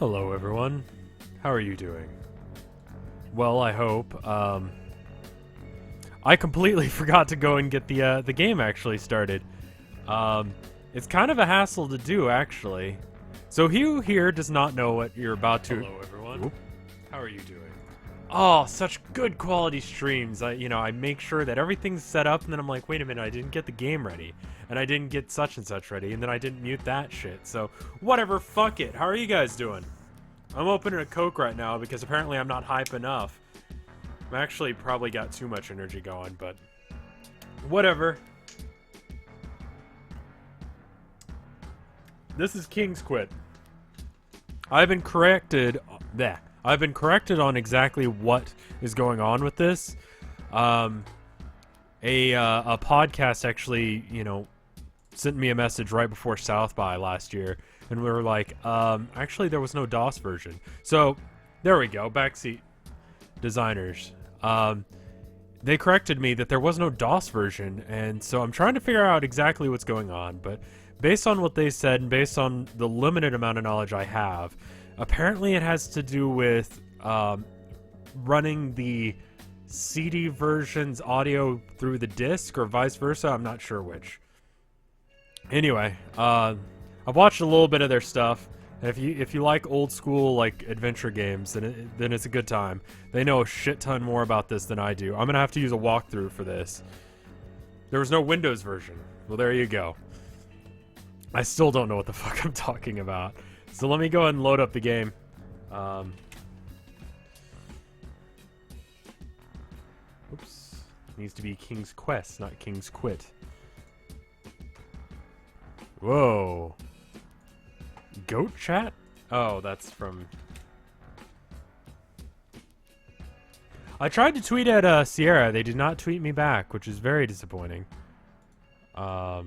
Hello everyone, how are you doing? Well, I hope. I completely forgot to go and get the game actually started. It's kind of a hassle to do, actually. So who here does not know what you're about to... Hello everyone, how are you doing? Oh, such good quality streams. I make sure that everything's set up, and then I'm like, wait a minute, I didn't get the game ready. And I didn't get such and such ready, and then I didn't mute that shit. So, whatever, fuck it. How are you guys doing? I'm opening a Coke right now because apparently I'm not hype enough. I'm actually probably got too much energy going, but whatever. This is King's Quit. I've been corrected on exactly what is going on with this. A podcast actually, sent me a message right before South by last year, and we were like, actually there was no DOS version. So there we go, backseat designers. They corrected me that there was no DOS version, and so I'm trying to figure out exactly what's going on, but based on what they said and based on the limited amount of knowledge I have, apparently it has to do with running the CD version's audio through the disc or vice versa. I'm not sure which. Anyway, I've watched a little bit of their stuff. If you like old school adventure games, then it's a good time. They know a shit ton more about this than I do. I'm gonna have to use a walkthrough for this. There was no Windows version. Well, there you go. I still don't know what the fuck I'm talking about. So let me go ahead and load up the game. Oops. Needs to be King's Quest, not King's Quit. Whoa. Goat chat? Oh, that's from... I tried to tweet at Sierra. They did not tweet me back, which is very disappointing. I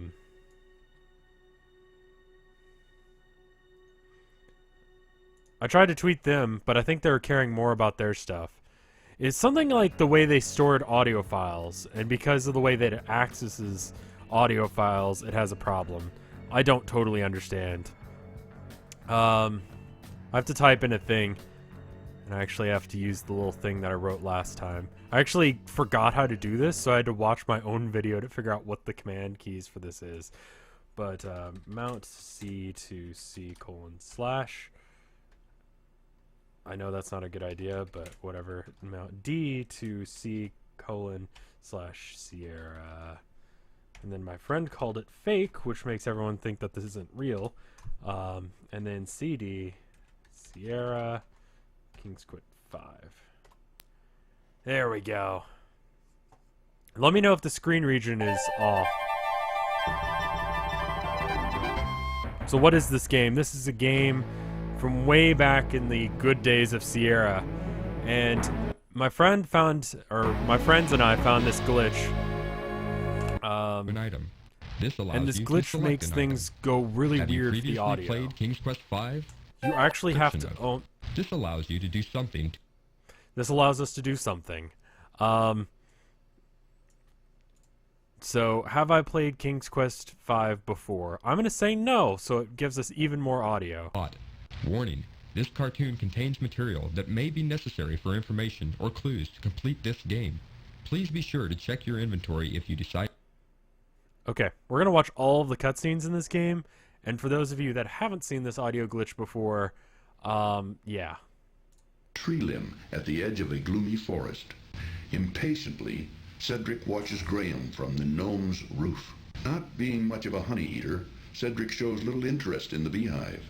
tried to tweet them, but I think they were caring more about their stuff. It's something like the way they stored audio files, and because of the way that it accesses audio files, it has a problem. I don't totally understand. I have to type in a thing, and I actually have to use the little thing that I wrote last time. I actually forgot how to do this, so I had to watch my own video to figure out what the command keys for this is. But, mount C to C:/. I know that's not a good idea, but whatever. Mount D to C:/Sierra. And then my friend called it fake, which makes everyone think that this isn't real. And then CD, Sierra, King's Quit 5. There we go. Let me know if the screen region is off. So what is this game? This is a game from way back in the good days of Sierra. And my friends and I found this glitch. An item. This allows and this you glitch to makes things go really Have weird you for the audio. played King's Quest V? You actually have to own... This allows you to do something. This allows us to do something. So, have I played King's Quest V before? I'm going to say no, so it gives us even more audio. Warning. This cartoon contains material that may be necessary for information or clues to complete this game. Please be sure to check your inventory if you decide... Okay, we're going to watch all of the cutscenes in this game, and for those of you that haven't seen this audio glitch before, yeah. Tree limb at the edge of a gloomy forest. Impatiently, Cedric watches Graham from the gnome's roof. Not being much of a honey eater, Cedric shows little interest in the beehive.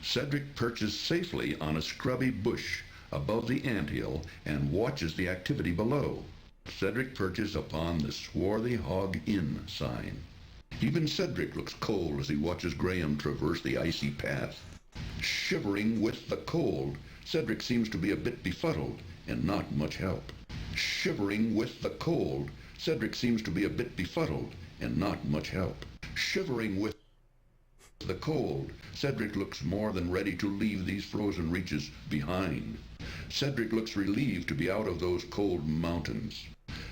Cedric perches safely on a scrubby bush above the anthill and watches the activity below. Cedric perches upon the Swarthy Hog Inn sign. Even Cedric looks cold as he watches Graham traverse the icy path. Shivering with the cold, Cedric seems to be a bit befuddled and not much help. Shivering with the cold, Cedric seems to be a bit befuddled and not much help. Shivering with the cold, Cedric looks more than ready to leave these frozen reaches behind. Cedric looks relieved to be out of those cold mountains.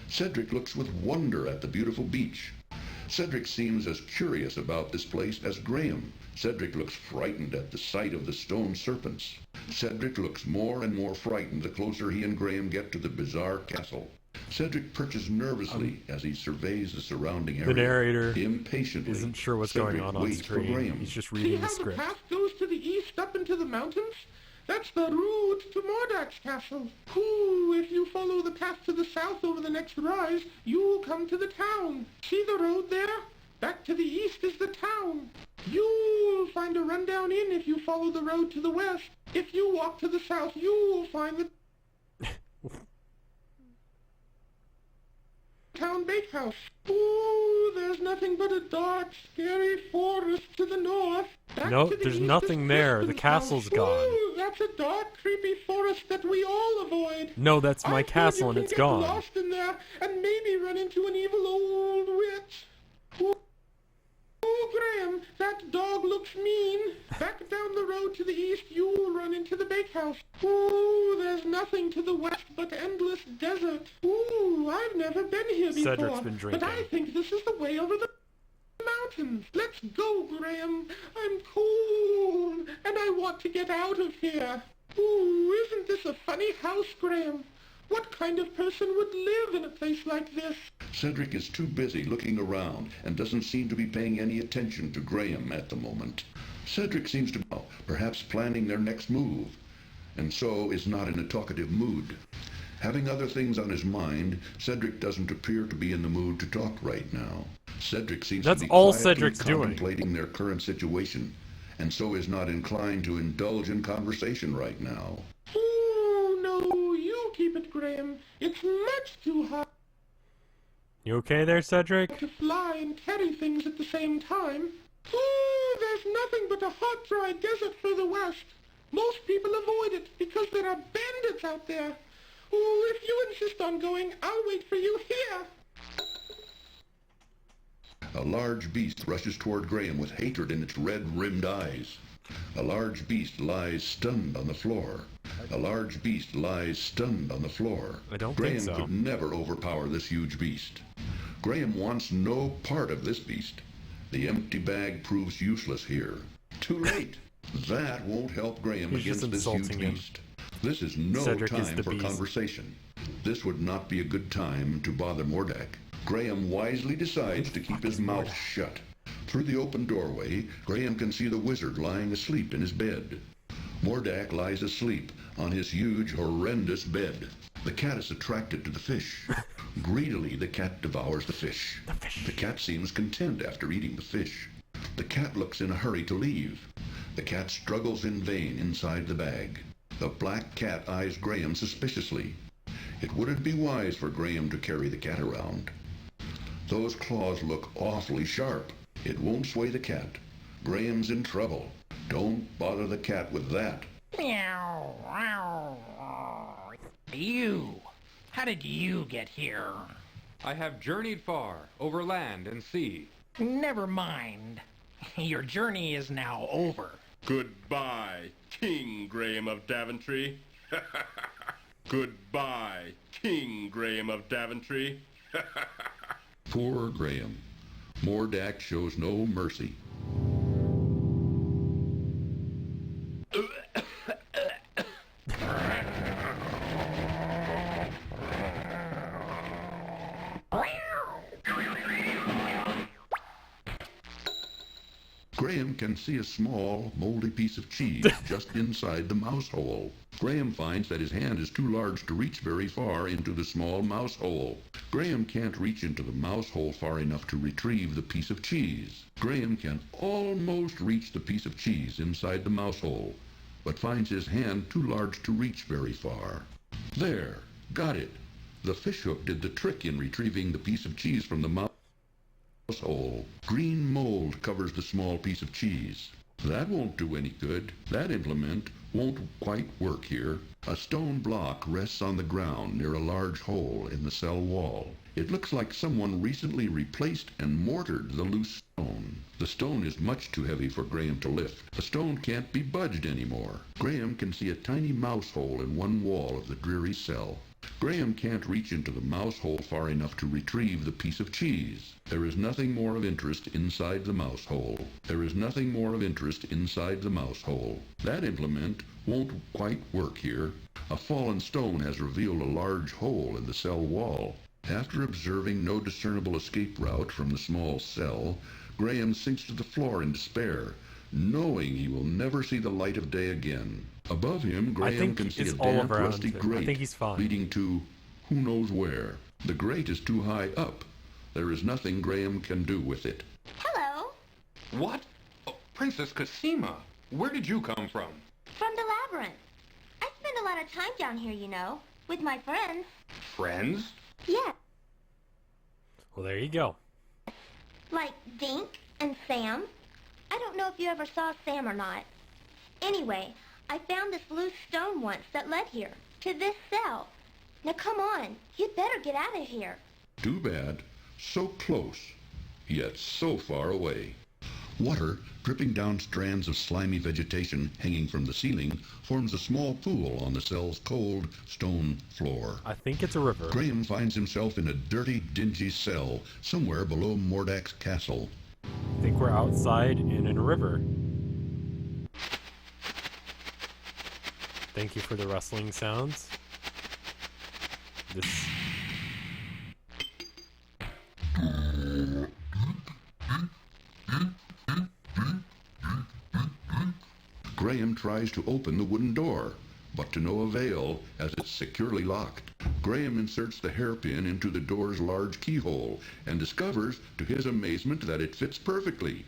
Cedric looks with wonder at the beautiful beach. Cedric seems as curious about this place as Graham. Cedric looks frightened at the sight of the stone serpents. Cedric looks more and more frightened the closer he and Graham get to the bizarre castle. Cedric perches nervously as he surveys the surrounding area. The narrator impatiently isn't sure what's Cedric going on waits for screen. Graham. He's just See reading how the script. the path goes to the east up into the mountains? That's the route to Mordak's castle. Ooh, if you follow the path to the south over the next rise, you'll come to the town. See the road there? Back to the east is the town. You'll find a rundown inn if you follow the road to the west. If you walk to the south, you'll find the town bakehouse. Ooh, there's nothing but a dark, scary forest to the north. Back No, to the there's east nothing is there. The Crispin's castle's house. gone. Ooh, that's a dark, creepy forest that we all avoid. No, that's my I've heard castle you and can it's get gone. lost in there and maybe run into an evil old witch. Oh, Graham, that dog looks mean. Back down the road to the east, you'll run into the bakehouse. Ooh, there's nothing to the west but endless desert. Ooh, I've never been here before. Cedric's been drinking. But I think this is the way over the mountains. Let's go, Graham. I'm cold, and I want to get out of here. Ooh, isn't this a funny house, Graham? What kind of person would live in a place like this? Cedric is too busy looking around and doesn't seem to be paying any attention to Graham at the moment. Cedric seems to be perhaps planning their next move, and so is not in a talkative mood. Having other things on his mind, Cedric doesn't appear to be in the mood to talk right now. Cedric seems That's to be all quietly Cedric's doing. contemplating their current situation, and so is not inclined to indulge in conversation right now. Oh, no, you keep it, Graham. It's much too hard You okay there, Cedric? to fly and carry things at the same time. Oh, there's nothing but a hot, dry desert further west. Most people avoid it because there are bandits out there. Oh, if you insist on going, I'll wait for you here. A large beast rushes toward Graham with hatred in its red-rimmed eyes. A large beast lies stunned on the floor. A large beast lies stunned on the floor. I don't Graham think so. could never overpower this huge beast. Graham wants no part of this beast. The empty bag proves useless here. Too late. That won't help Graham He's just against this huge insulting him. beast. This is no Cedric is time the for beast. conversation. This would not be a good time to bother Mordak. Graham wisely decides to keep his mouth shut. Through the open doorway, Graham can see the wizard lying asleep in his bed. Mordak lies asleep on his huge, horrendous bed. The cat is attracted to the fish. Greedily, the cat devours the fish. The cat seems content after eating the fish. The cat looks in a hurry to leave. The cat struggles in vain inside the bag. The black cat eyes Graham suspiciously. It wouldn't be wise for Graham to carry the cat around. Those claws look awfully sharp. It won't sway the cat. Graham's in trouble. Don't bother the cat with that. Meow. You. How did you get here? I have journeyed far, over land and sea. Never mind. Your journey is now over. Goodbye, King Graham of Daventry. Goodbye, King Graham of Daventry. Poor Graham. Mordak shows no mercy. Graham can see a small, moldy piece of cheese just inside the mouse hole. Graham finds that his hand is too large to reach very far into the small mouse hole. Graham can't reach into the mouse hole far enough to retrieve the piece of cheese. Graham can almost reach the piece of cheese inside the mouse hole, but finds his hand too large to reach very far. There, got it. The fishhook did the trick in retrieving the piece of cheese from the mouse hole. Green mold covers the small piece of cheese. That won't do any good. That implement won't quite work here. A stone block rests on the ground near a large hole in the cell wall. It looks like someone recently replaced and mortared the loose stone. The stone is much too heavy for Graham to lift. The stone can't be budged anymore. Graham can see a tiny mouse hole in one wall of the dreary cell. Graham can't reach into the mouse hole far enough to retrieve the piece of cheese. There is nothing more of interest inside the mouse hole. There is nothing more of interest inside the mouse hole. That implement won't quite work here. A fallen stone has revealed a large hole in the cell wall. After observing no discernible escape route from the small cell, Graham sinks to the floor in despair, knowing he will never see the light of day again. Above him, Graham can see a damp, rusty grate leading to who knows where. The grate is too high up. There is nothing Graham can do with it. Hello. What? Oh, Princess Cosima, where did you come from? From the labyrinth. I spend a lot of time down here, you know, with my friends. Friends? Yeah, Well, there you go. like Dink and Sam. I don't know if you ever saw Sam or not. Anyway, I found this loose stone once that led here, to this cell. Now come on, you'd better get out of here. Too bad. So close, yet so far away. Water, dripping down strands of slimy vegetation hanging from the ceiling, forms a small pool on the cell's cold stone floor. I think it's a river. Graham finds himself in a dirty, dingy cell somewhere below Mordak's castle. I think we're outside and in a river. Thank you for the rustling sounds. This... Graham tries to open the wooden door, but to no avail as it's securely locked. Graham inserts the hairpin into the door's large keyhole and discovers, to his amazement, that it fits perfectly.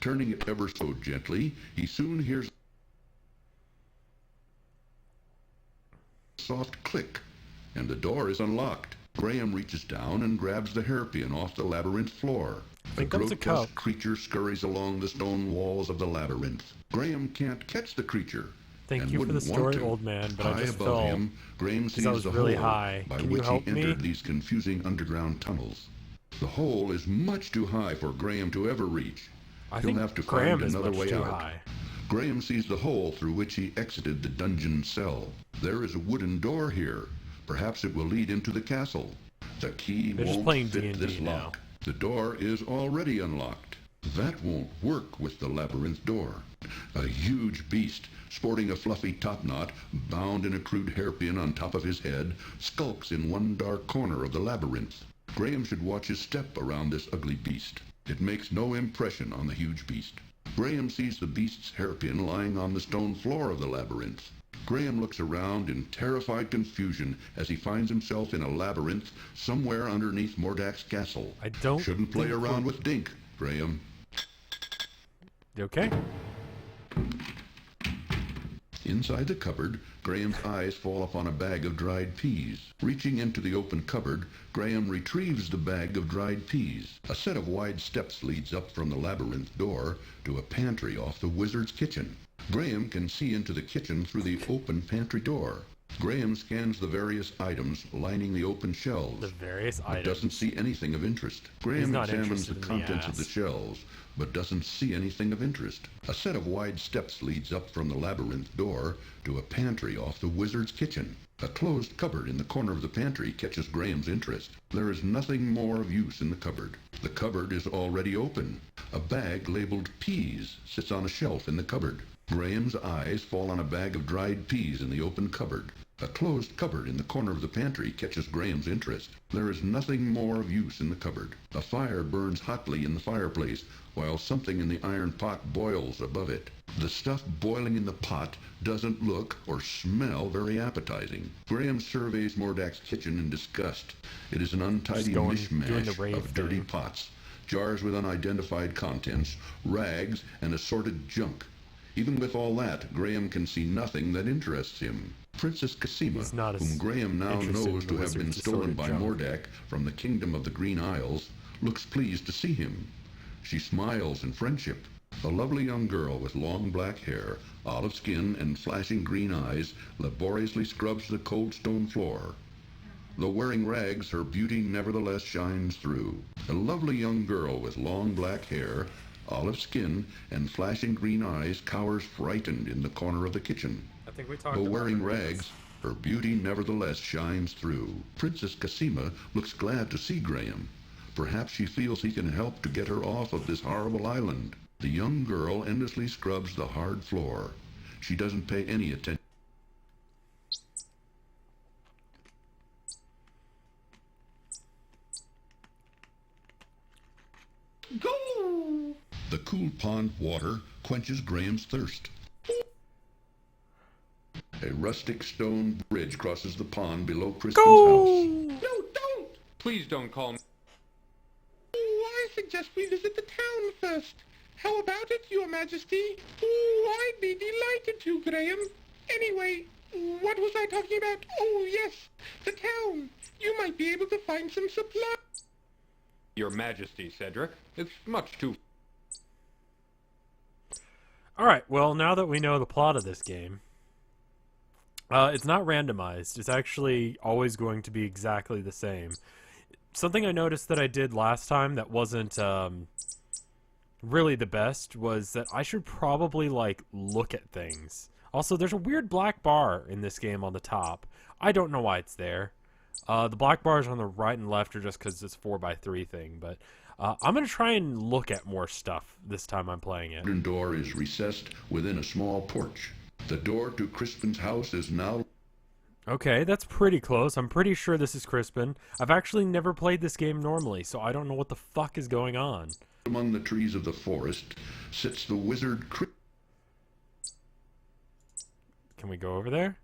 Turning it ever so gently, he soon hears a soft click, and the door is unlocked. Graham reaches down and grabs the hairpin off the labyrinth floor. I think A that was a grotesque cup. creature scurries along the stone walls of the labyrinth. Graham can't catch the creature. Thank and you for the wouldn't want story, to. old man, but I High just above fell him, Graham because sees I was the really hole high. by Can you which help he me? entered these confusing underground tunnels. The hole is much too high for Graham to ever reach. I He'll think have to Graham find is another much way too out. high. Graham sees the hole through which he exited the dungeon cell. There is a wooden door here. Perhaps it will lead into the castle. The key They're just won't playing fit D&D this now. lock. The door is already unlocked. That won't work with the labyrinth door. A huge beast, sporting a fluffy topknot, bound in a crude hairpin on top of his head, skulks in one dark corner of the labyrinth. Graham should watch his step around this ugly beast. It makes no impression on the huge beast. Graham sees the beast's hairpin lying on the stone floor of the labyrinth. Graham looks around in terrified confusion as he finds himself in a labyrinth somewhere underneath Mordak's castle. I don't Shouldn't play think around with Dink, Graham. You okay? Inside the cupboard, Graham's eyes fall upon a bag of dried peas. Reaching into the open cupboard, Graham retrieves the bag of dried peas. A set of wide steps leads up from the labyrinth door to a pantry off the wizard's kitchen. Graham can see into the kitchen through the open pantry door. Graham scans the various items lining the open shelves, The various but items. doesn't see anything of interest. Graham not examines the interested in the contents of the ass. shelves, but doesn't see anything of interest. A set of wide steps leads up from the labyrinth door to a pantry off the wizard's kitchen. A closed cupboard in the corner of the pantry catches Graham's interest. There is nothing more of use in the cupboard. The cupboard is already open. A bag labeled peas sits on a shelf in the cupboard. Graham's eyes fall on a bag of dried peas in the open cupboard. A closed cupboard in the corner of the pantry catches Graham's interest. There is nothing more of use in the cupboard. A fire burns hotly in the fireplace, while something in the iron pot boils above it. The stuff boiling in the pot doesn't look or smell very appetizing. Graham surveys Mordak's kitchen in disgust. It is an untidy doing the mishmash rave of dirty thing. pots, jars with unidentified contents, rags, and assorted junk. Even with all that, Graham can see nothing that interests him. Princess Cosima, He's not as whom Graham now interested in knows the to have been wizard's stolen assorted by junk. Mordak from the kingdom of the Green Isles, looks pleased to see him. She smiles in friendship. A lovely young girl with long black hair, olive skin, and flashing green eyes laboriously scrubs the cold stone floor. Though wearing rags, her beauty nevertheless shines through. A lovely young girl with long black hair, olive skin, and flashing green eyes cowers frightened in the corner of the kitchen. I think we talked Though about wearing it. rags, Her beauty nevertheless shines through. Princess Cassima looks glad to see Graham. Perhaps she feels he can help to get her off of this horrible island. The young girl endlessly scrubs the hard floor. She doesn't pay any attention. Go! The cool pond water quenches Graham's thirst. A rustic stone bridge crosses the pond below Crispin's house. No, don't! Please don't call me. Oh, I suggest we visit the town first. How about it, Your Majesty? Oh, I'd be delighted to, Graham. Anyway, what was I talking about? Oh, yes, the town. You might be able to find some supplies. Your Majesty, Cedric. It's much too... Alright, well, now that we know the plot of this game, it's not randomized. It's actually always going to be exactly the same. Something I noticed that I did last time that wasn't really the best was that I should probably, like, look at things. Also, there's a weird black bar in this game on the top. I don't know why it's there. The black bars on the right and left are just because it's 4x3 thing, but I'm going to try and look at more stuff this time I'm playing it. The door is recessed within a small porch. The door to Crispin's house is now... Okay, that's pretty close. I'm pretty sure this is Crispin. I've actually never played this game normally, so I don't know what the fuck is going on. Among the trees of the forest sits the wizard Can we go over there?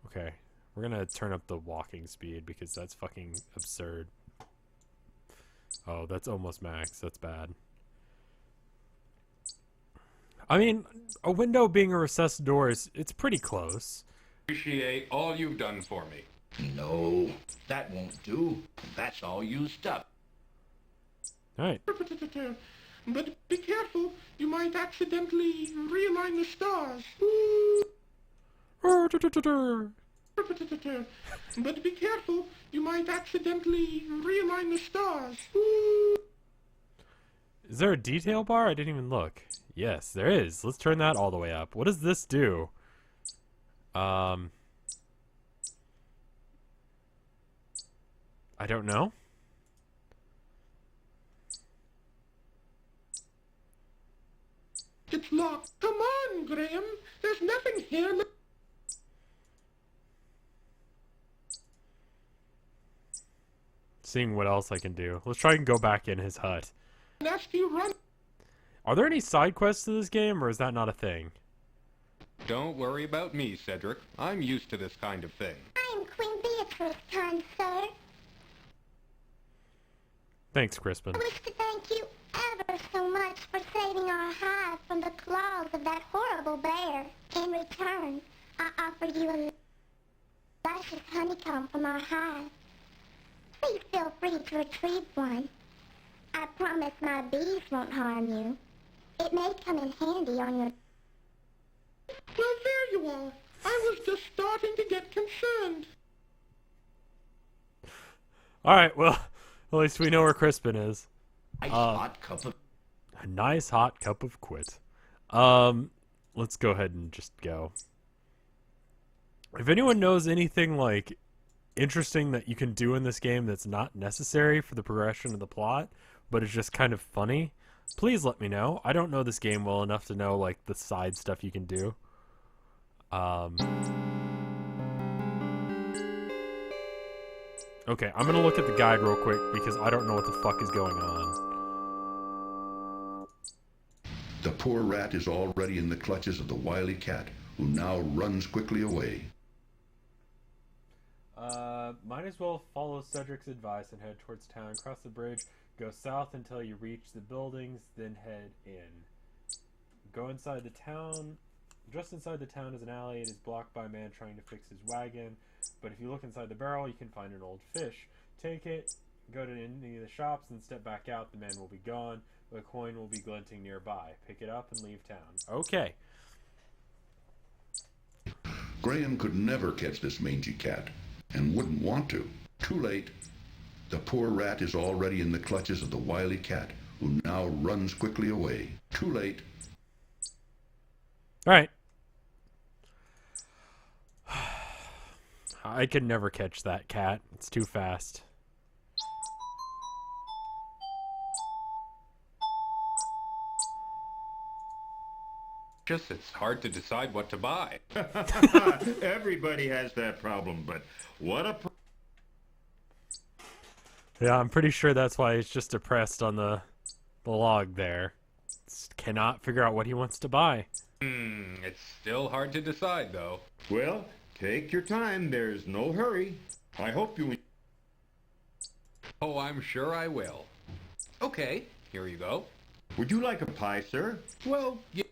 Okay. We're gonna turn up the walking speed because that's fucking absurd. Oh, that's almost max. That's bad. I mean, a window being a recessed door it's pretty close. Appreciate all you've done for me. No, that won't do. That's all used up. Alright. But be careful, you might accidentally realign the stars. But be careful, you might accidentally realign the stars. Is there a detail bar? I didn't even look. Yes, there is. Let's turn that all the way up. What does this do? I don't know. It's locked. Come on, Graham. There's nothing here. Seeing what else I can do. Let's try and go back in his hut. Nasty run. Are there any side quests to this game, or is that not a thing? Don't worry about me, Cedric. I'm used to this kind of thing. I'm Queen Beatrice, kind sir. Thanks, Crispin. I wish to thank you ever so much for saving our hive from the claws of that horrible bear. In return, I offer you a luscious honeycomb from our hive. Please feel free to retrieve one. I promise my bees won't harm you. It may come in handy on your... Well, there you are. I was just starting to get concerned. Alright, well, at least we know where Crispin is. Nice hot cup of... A nice hot cup of quit. Let's go ahead and just go. If anyone knows anything, like, interesting that you can do in this game that's not necessary for the progression of the plot, but it's just kind of funny, please let me know. I don't know this game well enough to know, like, the side stuff you can do. Okay, I'm gonna look at the guide real quick because I don't know what the fuck is going on. The poor rat is already in the clutches of the wily cat, who now runs quickly away. Might as well follow Cedric's advice and head towards town, cross the bridge, go south until you reach the buildings, then head in. Go inside the town. Just inside the town is an alley. It is blocked by a man trying to fix his wagon, but if you look inside the barrel, you can find an old fish. Take it, go to any of the shops, and step back out. The man will be gone, but a coin will be glinting nearby. Pick it up and leave town. Okay. Graham could never catch this mangy cat, and wouldn't want to. Too late. The poor rat is already in the clutches of the wily cat, who now runs quickly away. Too late. Alright. I could never catch that cat. It's too fast. Just it's hard to decide what to buy. Everybody has that problem, but what a... Yeah, I'm pretty sure that's why he's just depressed on the log there. Just cannot figure out what he wants to buy. It's still hard to decide, though. Well, take your time. There's no hurry. I hope you... Oh, I'm sure I will. Okay, here you go. Would you like a pie, sir? Well, yeah.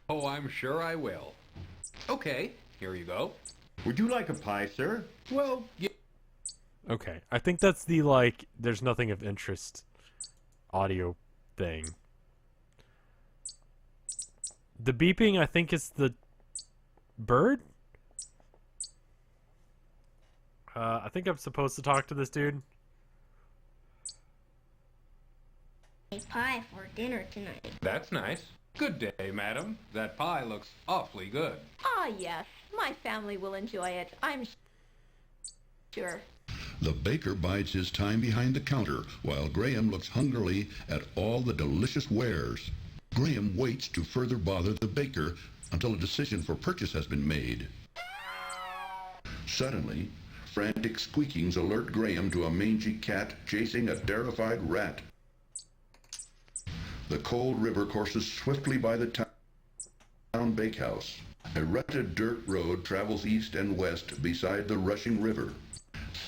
Oh, I'm sure I will. Okay, here you go. Would you like a pie, sir? Well, yeah. Okay, I think that's the, like, there's nothing of interest audio thing. The beeping, I think, is the bird? I think I'm supposed to talk to this dude. A pie for dinner tonight. That's nice. Good day, madam. That pie looks awfully good. Ah, yes. My family will enjoy it, I'm sure. The baker bides his time behind the counter while Graham looks hungrily at all the delicious wares. Graham waits to further bother the baker until a decision for purchase has been made. Suddenly, frantic squeakings alert Graham to a mangy cat chasing a terrified rat. The cold river courses swiftly by the town bakehouse. A rutted dirt road travels east and west beside the rushing river.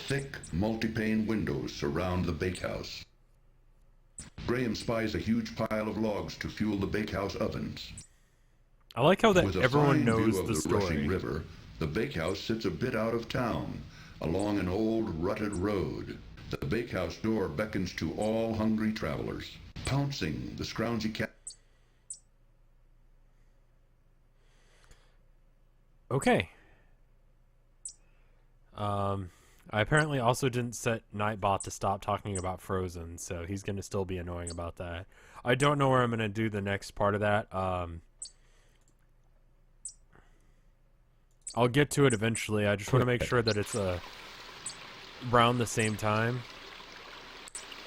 Thick, multi-pane windows surround the bakehouse. Graham spies a huge pile of logs to fuel the bakehouse ovens. I like how that With a everyone fine knows view of the the story. rushing river, the bakehouse sits a bit out of town, along an old rutted road. The bakehouse door beckons to all hungry travelers. Pouncing, the scroungy cat. Okay. I apparently also didn't set Nightbot to stop talking about Frozen, so he's going to still be annoying about that. I don't know where I'm going to do the next part of that. I'll get to it eventually. I just want to make sure that it's around the same time.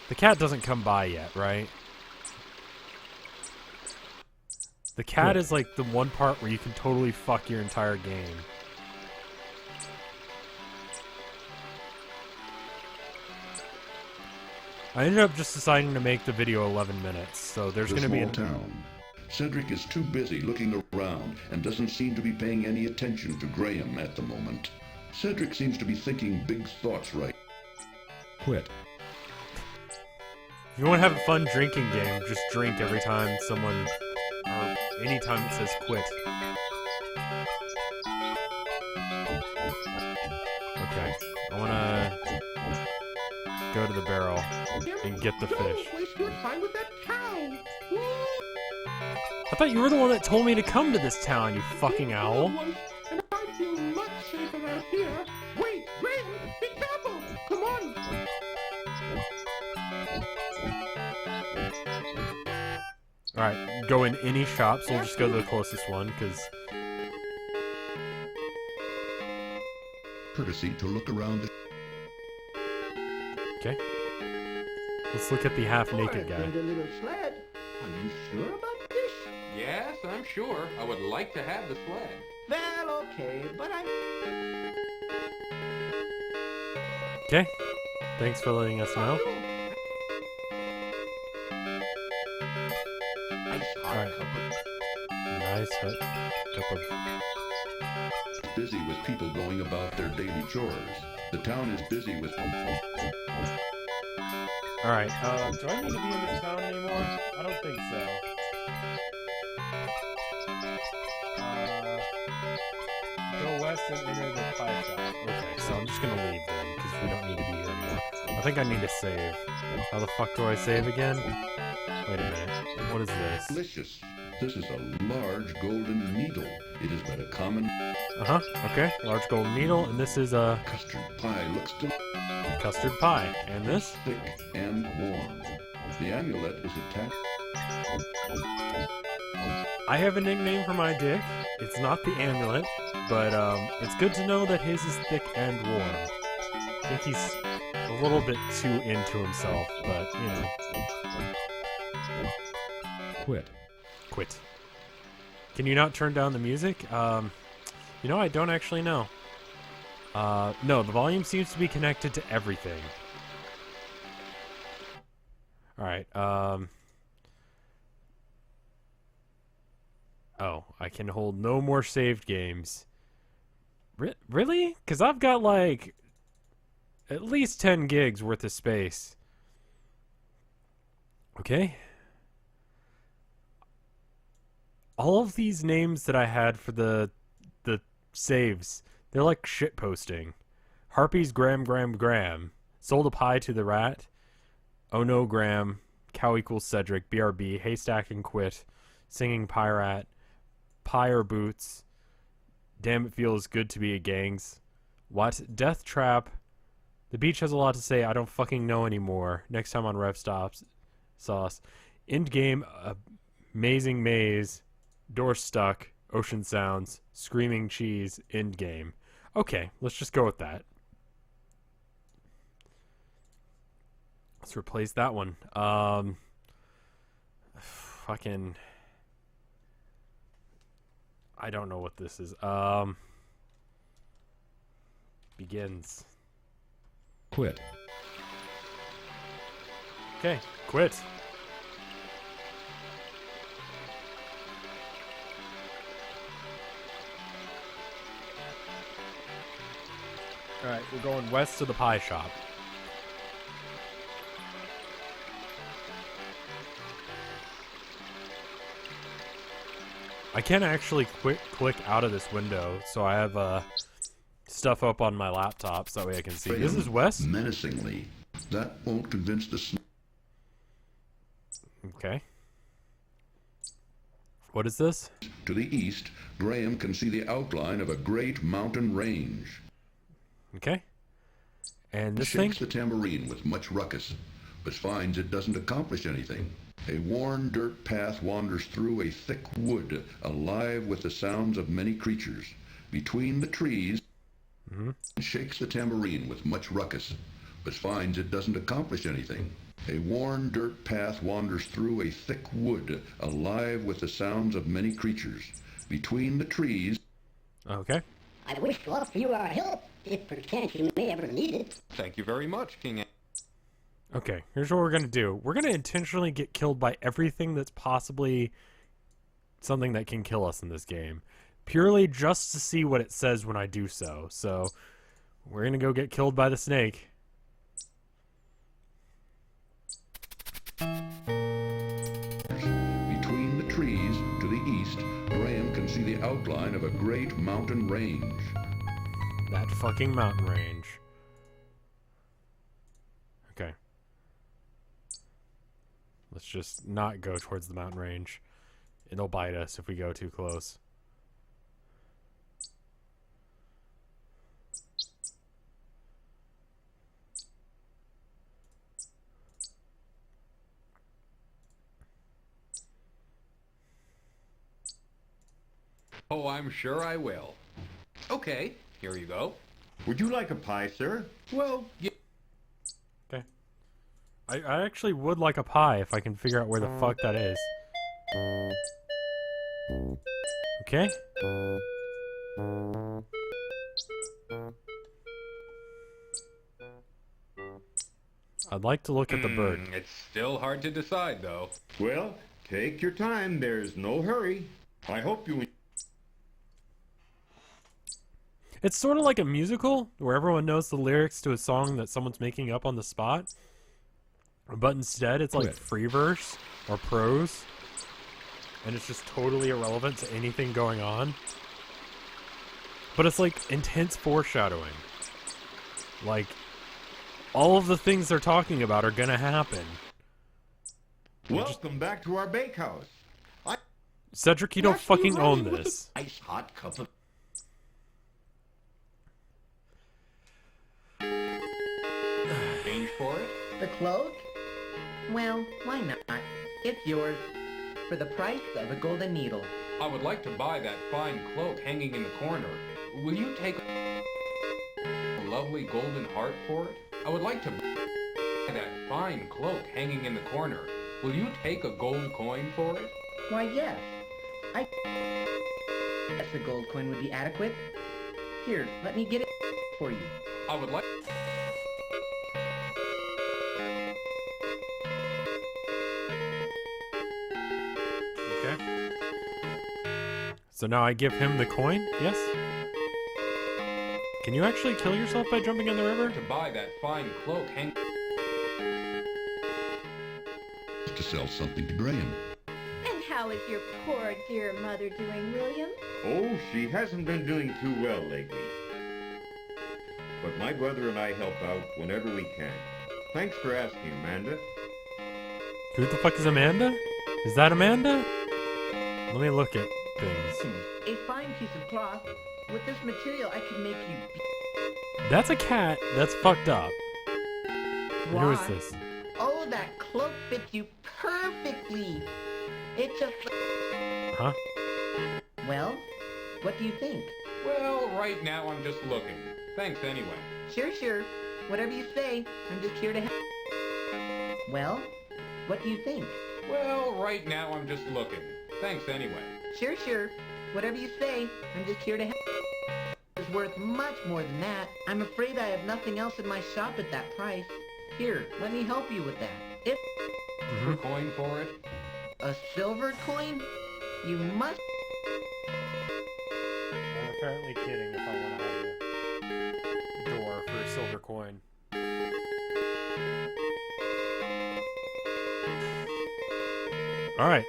The cat doesn't come by yet, right? The cat is like the one part where you can totally fuck your entire game. I ended up just deciding to make the video 11 minutes, so there's going to be a town. Cedric is too busy looking around and doesn't seem to be paying any attention to Graham at the moment. Cedric seems to be thinking big thoughts right. Quit. If you want to have a fun drinking game, just drink every time someone, or anytime it says quit. Okay, I want to go to the barrel and get the fish. Don't waste your time with that cow. Woo! I thought you were the one that told me to come to this town, you fucking owl. And I feel much safer out here. Wait, Graham, be careful. Come on. Alright, go in any shop, so we'll just go to the closest one, because... Courtesy to look around the... Okay. Let's look at the half-naked guy. A little sled. Are you sure about this? Yes, I'm sure. I would like to have the sled. Well, okay, but I'm... Okay. Thanks for letting us know. Alright. Nice hut. Cup of... Busy with people going about their daily chores. The town is busy with... Alright, do I need to be in this town anymore? I don't think so. Go west and enter the pie shop. Okay, so I'm just gonna leave then, because we don't need to be here anymore. I think I need to save. How the fuck do I save again? Wait a minute. What is this? Delicious. This is a large golden needle. It is but a common... Uh-huh, okay. Large golden needle, and this is a... Custard pie looks custard pie. And this? thick and warm. The amulet is attached... I have a nickname for my dick. It's not the amulet, but it's good to know that his is thick and warm. I think he's a little bit too into himself, but, you know. Quit. Can you not turn down the music? You know, I don't actually know. No, the volume seems to be connected to everything. Alright, oh, I can hold no more saved games. Really? Because I've got, like, at least 10 gigs worth of space. Okay. All of these names that I had for the saves, they're like shitposting. Harpy's Gram. Sold a pie to the rat. Oh no, Graham. Cow equals Cedric. BRB. Haystack and quit. Singing Pyrat. Pyre boots. Damn, it feels good to be a gangs. What? Death trap. The beach has a lot to say. I don't fucking know anymore. Next time on RevSauce. End game. Amazing maze. Door stuck. Ocean sounds. Screaming cheese. End game. Okay, let's just go with that. Let's replace that one. Fucking... I don't know what this is. Begins. Quit. Okay, quit. Alright, we're going west to the pie shop. I can actually click out of this window, so I have stuff up on my laptop so that way I can see. This is west? Menacingly. That won't convince the... Okay. What is this? To the east, Graham can see the outline of a great mountain range. Okay. And this Shakes thing? the tambourine with much ruckus, but finds it doesn't accomplish anything. A worn dirt path wanders through a thick wood, alive with the sounds of many creatures. Between the trees, shakes the tambourine with much ruckus, but finds it doesn't accomplish anything. A worn dirt path wanders through a thick wood, alive with the sounds of many creatures. Between the trees... Okay. I wish to offer you our help, if perchance you may ever need it. Thank you very much, King. Okay, here's what we're going to do. We're going to intentionally get killed by everything that's possibly something that can kill us in this game. Purely just to see what it says when I do so. So, we're going to go get killed by the snake. Between the trees, to the east, Graham can see the outline of a great mountain range. That fucking mountain range. Okay. Let's just not go towards the mountain range. It'll bite us if we go too close. Oh, I'm sure I will. Okay, here you go. Would you like a pie, sir? Well, Okay. I actually would like a pie if I can figure out where the fuck that is. Okay. I'd like to look at the bird. It's still hard to decide, though. Well, take your time. There's no hurry. I hope you... It's sort of like a musical where everyone knows the lyrics to a song that someone's making up on the spot. But instead, it's like free verse or prose. And it's just totally irrelevant to anything going on. But it's like intense foreshadowing. Like, all of the things they're talking about are gonna happen. Welcome back to our bakehouse. Cedric, you don't fucking own this. Ice hot cup of... Change for it? The cloak? Well, why not? It's yours. for the price of a golden needle. I would like to buy that fine cloak hanging in the corner. Will you take a lovely golden heart for it? I would like to buy that fine cloak hanging in the corner. Will you take a gold coin for it? Why, yes. I guess a gold coin would be adequate. Here, let me get it for you. I would like... Okay. So now I give him the coin? Yes? Can you actually kill yourself by jumping in the river? To buy that fine cloak hanging... To sell something to Graham. And how is your poor dear mother doing, William? Oh, she hasn't been doing too well lately. But my brother and I help out whenever we can. Thanks for asking, Amanda. Who the fuck is Amanda? Is that Amanda? Let me look at things. A fine piece of cloth. With this material, I could make you... That's a cat. That's fucked up. Why? Who is this? Oh, that cloak fits you perfectly. It's a... Huh? Well, what do you think? Well, right now I'm just looking. Thanks anyway. Sure. Whatever you say. I'm just here to help. Well, what do you think? Well, right now I'm just looking. Thanks anyway. Sure. Whatever you say. I'm just here to help. It's worth much more than that. I'm afraid I have nothing else in my shop at that price. Here, let me help you with that. If... A coin for it? A silver coin? You must... I'm apparently kidding if I want to have a door for a silver coin. Alright,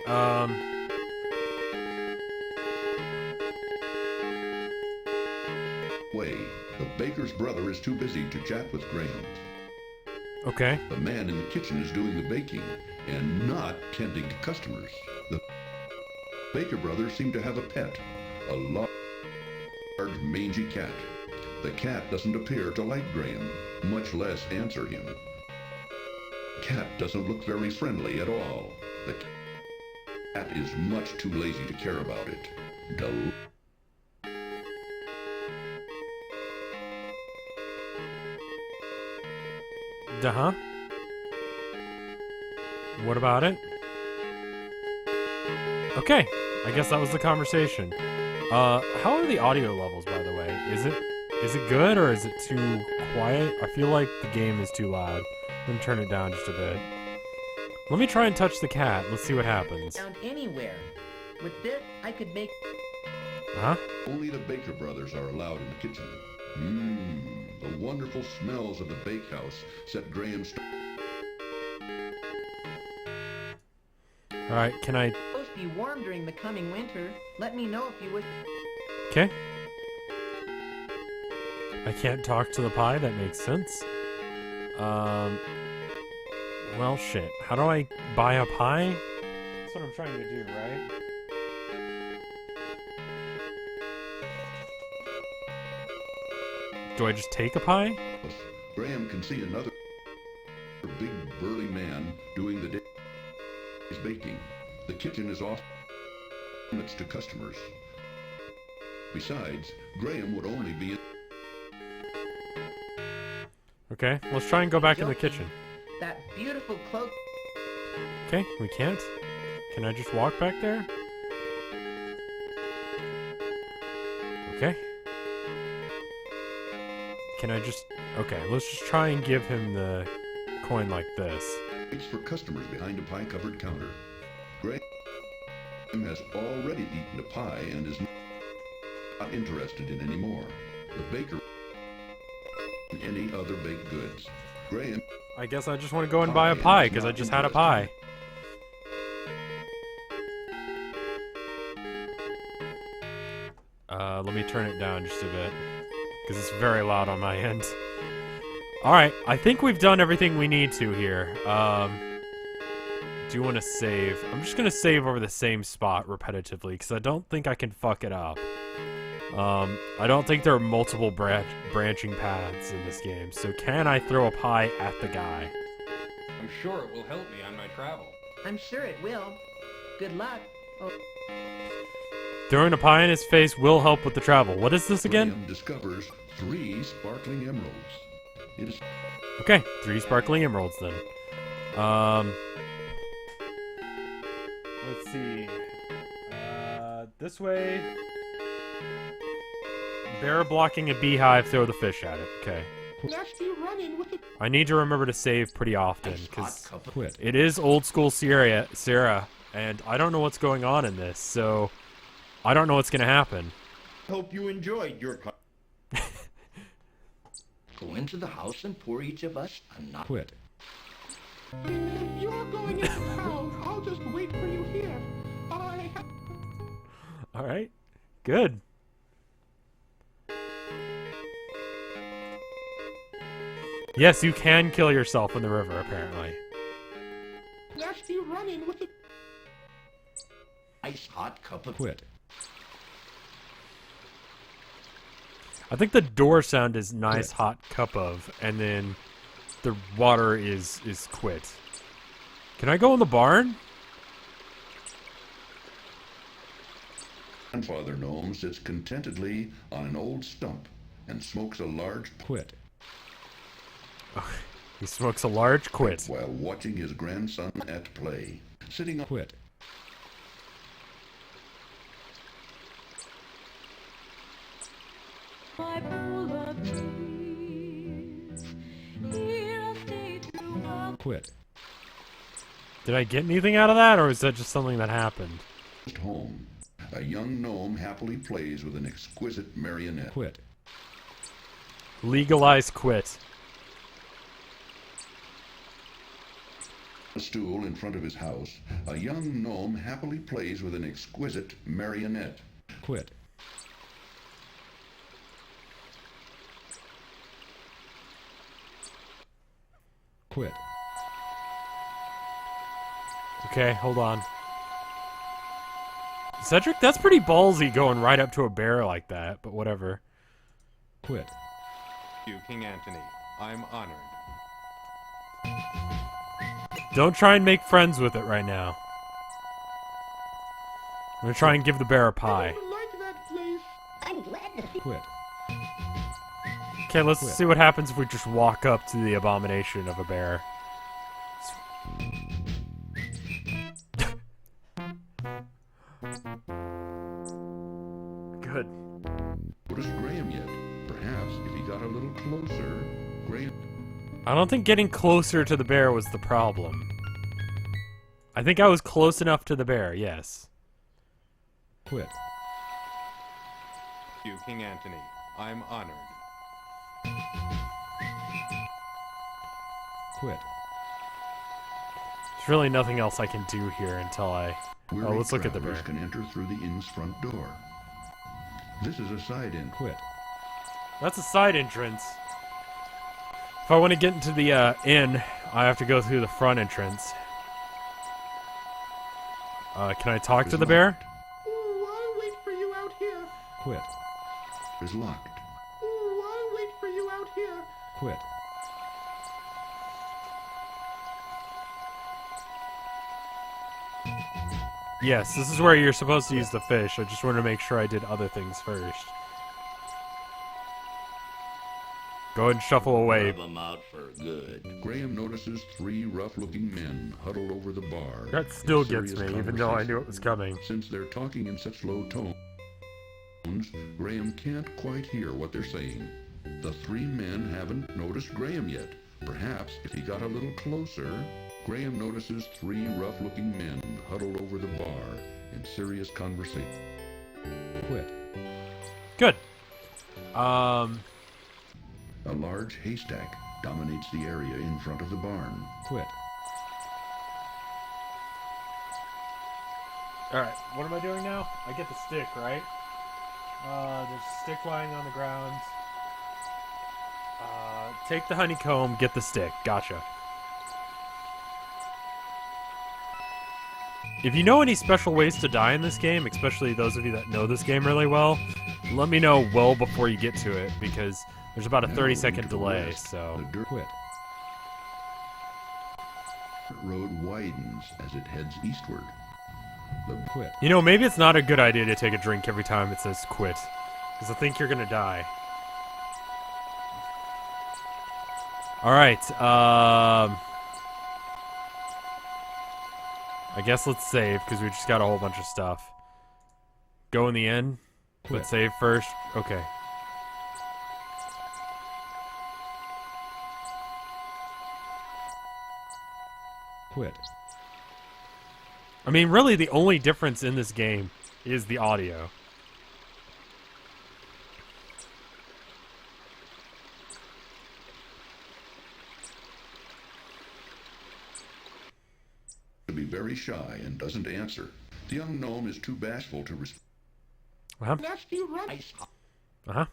Way, the baker's brother is too busy to chat with Graham. Okay. The man in the kitchen is doing the baking and not tending to customers. The baker brothers seem to have a pet, a large, mangy cat. The cat doesn't appear to like Graham, much less answer him. The cat doesn't look very friendly at all. The cat is much too lazy to care about it. Huh? What about it? Okay, I guess that was the conversation. How are the audio levels, by the way? Is it good or is it too quiet? I feel like the game is too loud. Let me turn it down just a bit. Let me try and touch the cat. Let's see what happens. Found anywhere. With this, I could make... Huh? Only the Baker brothers are allowed in the kitchen. The wonderful smells of the bakehouse set Graham... Alright, can I... Supposed to be warm during the coming winter. Let me know if you wish... Okay. I can't talk to the pie? That makes sense. Well, shit. How do I buy a pie? That's what I'm trying to do, right? Do I just take a pie? Graham can see another big burly man doing the day's baking. The kitchen is off limits to customers. Besides, Graham would only be in... Okay, let's try and go back in the kitchen. That beautiful cloak... Okay, we can't. Can I just walk back there? Okay. Can I just... Okay, let's just try and give him the coin like this. It's for customers behind a pie-covered counter. Graham has already eaten a pie and is not interested in any more. The baker... any other baked goods. Graham... I guess I just want to go and buy a pie, because I just had a pie. Let me turn it down just a bit, because it's very loud on my end. Alright, I think we've done everything we need to here. Do you want to save? I'm just going to save over the same spot repetitively, because I don't think I can fuck it up. I don't think there are multiple branching paths in this game, so can I throw a pie at the guy? I'm sure it will help me on my travel. I'm sure it will. Good luck. Oh. Throwing a pie in his face will help with the travel. What is this again? Graham discovers 3 sparkling emeralds. It is Okay, 3 sparkling emeralds then. Let's see. This way. Bear blocking a beehive, throw the fish at it. Okay. Nasty running with the... I need to remember to save pretty often, because it is old school Sierra, and I don't know what's going on in this, so I don't know what's going to happen. Hope you enjoyed your... Go into the house and pour each of us a nut. Quit. If you're going into town, I'll just wait for you here. Alright. Good. Yes, you can kill yourself in the river, apparently. Nasty running with the... Ice hot cup of... Quit. I think the door sound is nice hot cup of, and then the water is quit. Can I go in the barn? Grandfather Gnome sits contentedly on an old stump and smokes a large... Quit. He smokes a large quit. While watching his grandson at play. Sitting on... Quit. Quit. Did I get anything out of that, or is that just something that happened? Home. A young gnome happily plays with an exquisite marionette. Quit. Legalize quit. A stool in front of his house, a young gnome happily plays with an exquisite marionette. Quit. Quit. Okay, hold on. Cedric, that's pretty ballsy going right up to a bear like that, but whatever. Quit. You, King Antony. I'm honored. Don't try and make friends with it right now. I'm gonna try and give the bear a pie. like that place. I'm glad to see... Quit. Okay, let's Quit. see what happens if we just walk up to the abomination of a bear. Good. Notice Graham yet? Perhaps if he got a little closer, Graham... I don't think getting closer to the bear was the problem. I think I was close enough to the bear, yes. Quit. You, King Antony. I'm honored. Quit. There's really nothing else I can do here until I... Weary let's look at the bear. travelers can enter through the inn's front door. This is a side inn. Quit. That's a side entrance. If I want to get into the inn, I have to go through the front entrance. Can I talk to the bear? Ooh, I'll wait for you out here. Quit. Is locked. Ooh, I'll wait for you out here. Quit. Yes, this is where you're supposed to use the fish. I just wanted to make sure I did other things first. Go ahead and shuffle away. Rub 'em out for good. Graham notices 3 rough-looking men huddled over the bar. That still in gets me, serious even though I knew it was conversation. coming. Since they're talking in such low tones, Graham can't quite hear what they're saying. The 3 men haven't noticed Graham yet. Perhaps if he got a little closer, Graham notices 3 rough-looking men huddled over the bar in serious conversation. Quit. Good. A large haystack dominates the area in front of the barn. Quit. Alright, what am I doing now? I get the stick, right? There's a stick lying on the ground. Take the honeycomb, get the stick. Gotcha. If you know any special ways to die in this game, especially those of you that know this game really well, let me know well before you get to it, because there's about a 30-second delay, so... The dirt Quit. road widens as it heads eastward. Quit. You know, maybe it's not a good idea to take a drink every time it says quit. Because I think you're gonna die. Alright, I guess let's save, because we just got a whole bunch of stuff. Go in the end, but save first. Okay. Quit. I mean, really, the only difference in this game is the audio. To be very shy and doesn't answer. The young gnome is too bashful to respond. Nasty rice. Uh-huh.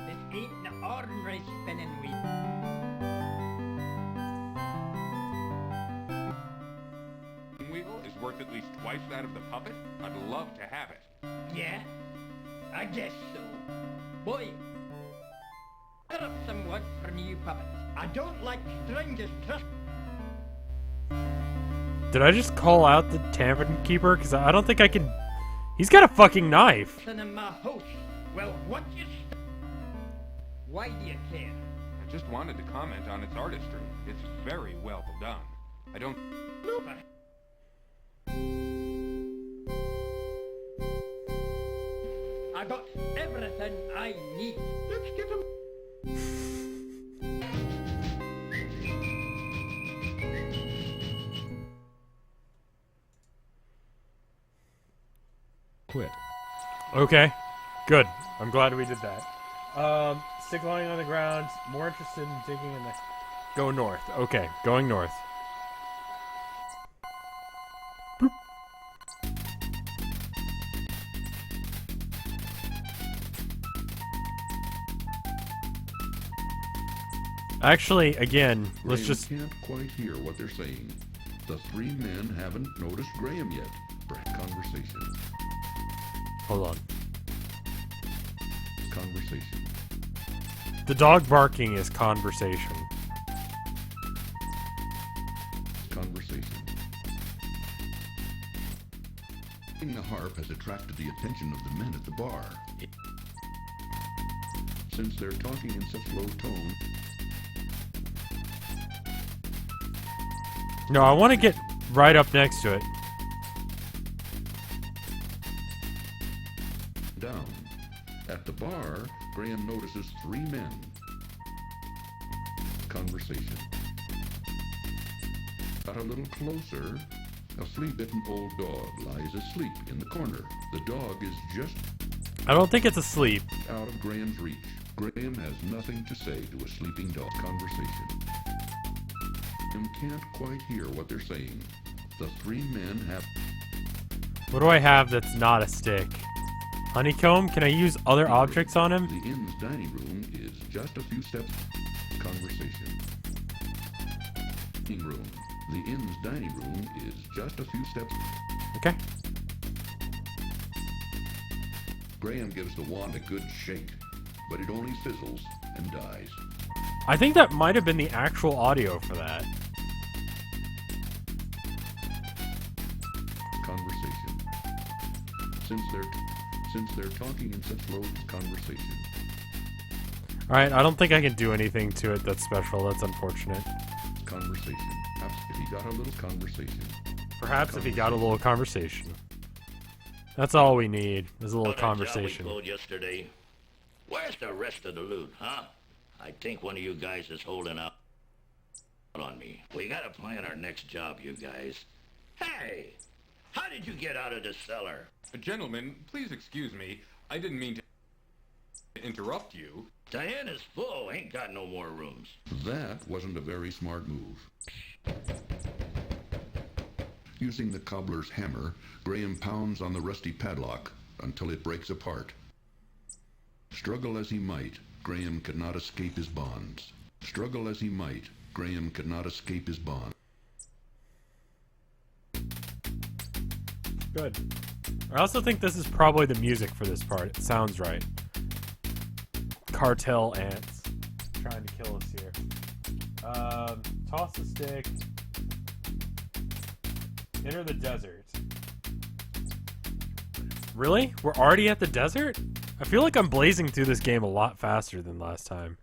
This ain't the ordinary spinning wheel. Wheel is worth at least twice that of the puppet. I'd love to have it. Yeah, I guess so. Boy, set up some wood for new puppets. I don't like strangers trust. Did I just call out the tavern keeper? Because I don't think I can... He's got a fucking knife. In my house. Well, what you... Why do you care? I just wanted to comment on its artistry. It's very well done. I don't... I got everything I need. Let's get him. Quit. Okay. Good. I'm glad we did that. Stick lying on the ground. More interested in digging in the... Go north. Okay. Going north. Boop. Actually, again, let's Graham just... can't quite hear what they're saying. The three men haven't noticed Graham yet. For conversation. Hold on. Conversation. The dog barking is conversation. Conversation. Playing the harp has attracted the attention of the men at the bar. Since they're talking in such low tone... No, I want to get right up next to it. Down. At the bar, Graham notices three men. Conversation. Got a little closer. A flea-bitten old dog lies asleep in the corner. The dog is just I don't think it's asleep. out of Graham's reach. Graham has nothing to say to a sleeping dog. Conversation. Graham can't quite hear what they're saying. The three men have... What do I have that's not a stick? Honeycomb? Can I use other objects on him? The inn's dining room is just a few steps. Conversation. Dining room. The inn's dining room is just a few steps. Okay. Graham gives the wand a good shake, but it only fizzles and dies. I think that might have been the actual audio for that. Conversation. Since they're talking in such low conversation. Alright, I don't think I can do anything to it that's special. That's unfortunate. Conversation. Perhaps if he got a little conversation. Perhaps if he got a little conversation. That's all we need, is a little Well, that job conversation. we pulled yesterday. Where's the rest of the loot, huh? I think one of you guys is holding out on me. We gotta plan our next job, you guys. Hey! How did you get out of the cellar? Gentlemen, please excuse me. I didn't mean to interrupt you. Diana's full. Ain't got no more rooms. That wasn't a very smart move. Using the cobbler's hammer, Graham pounds on the rusty padlock until it breaks apart. Struggle as he might, Graham could not escape his bonds. Struggle as he might, Graham could not escape his bonds. Good. I also think this is probably the music for this part. It sounds right. Cartel ants trying to kill us here. Toss the stick. Enter the desert. Really? We're already at the desert? I feel like I'm blazing through this game a lot faster than last time.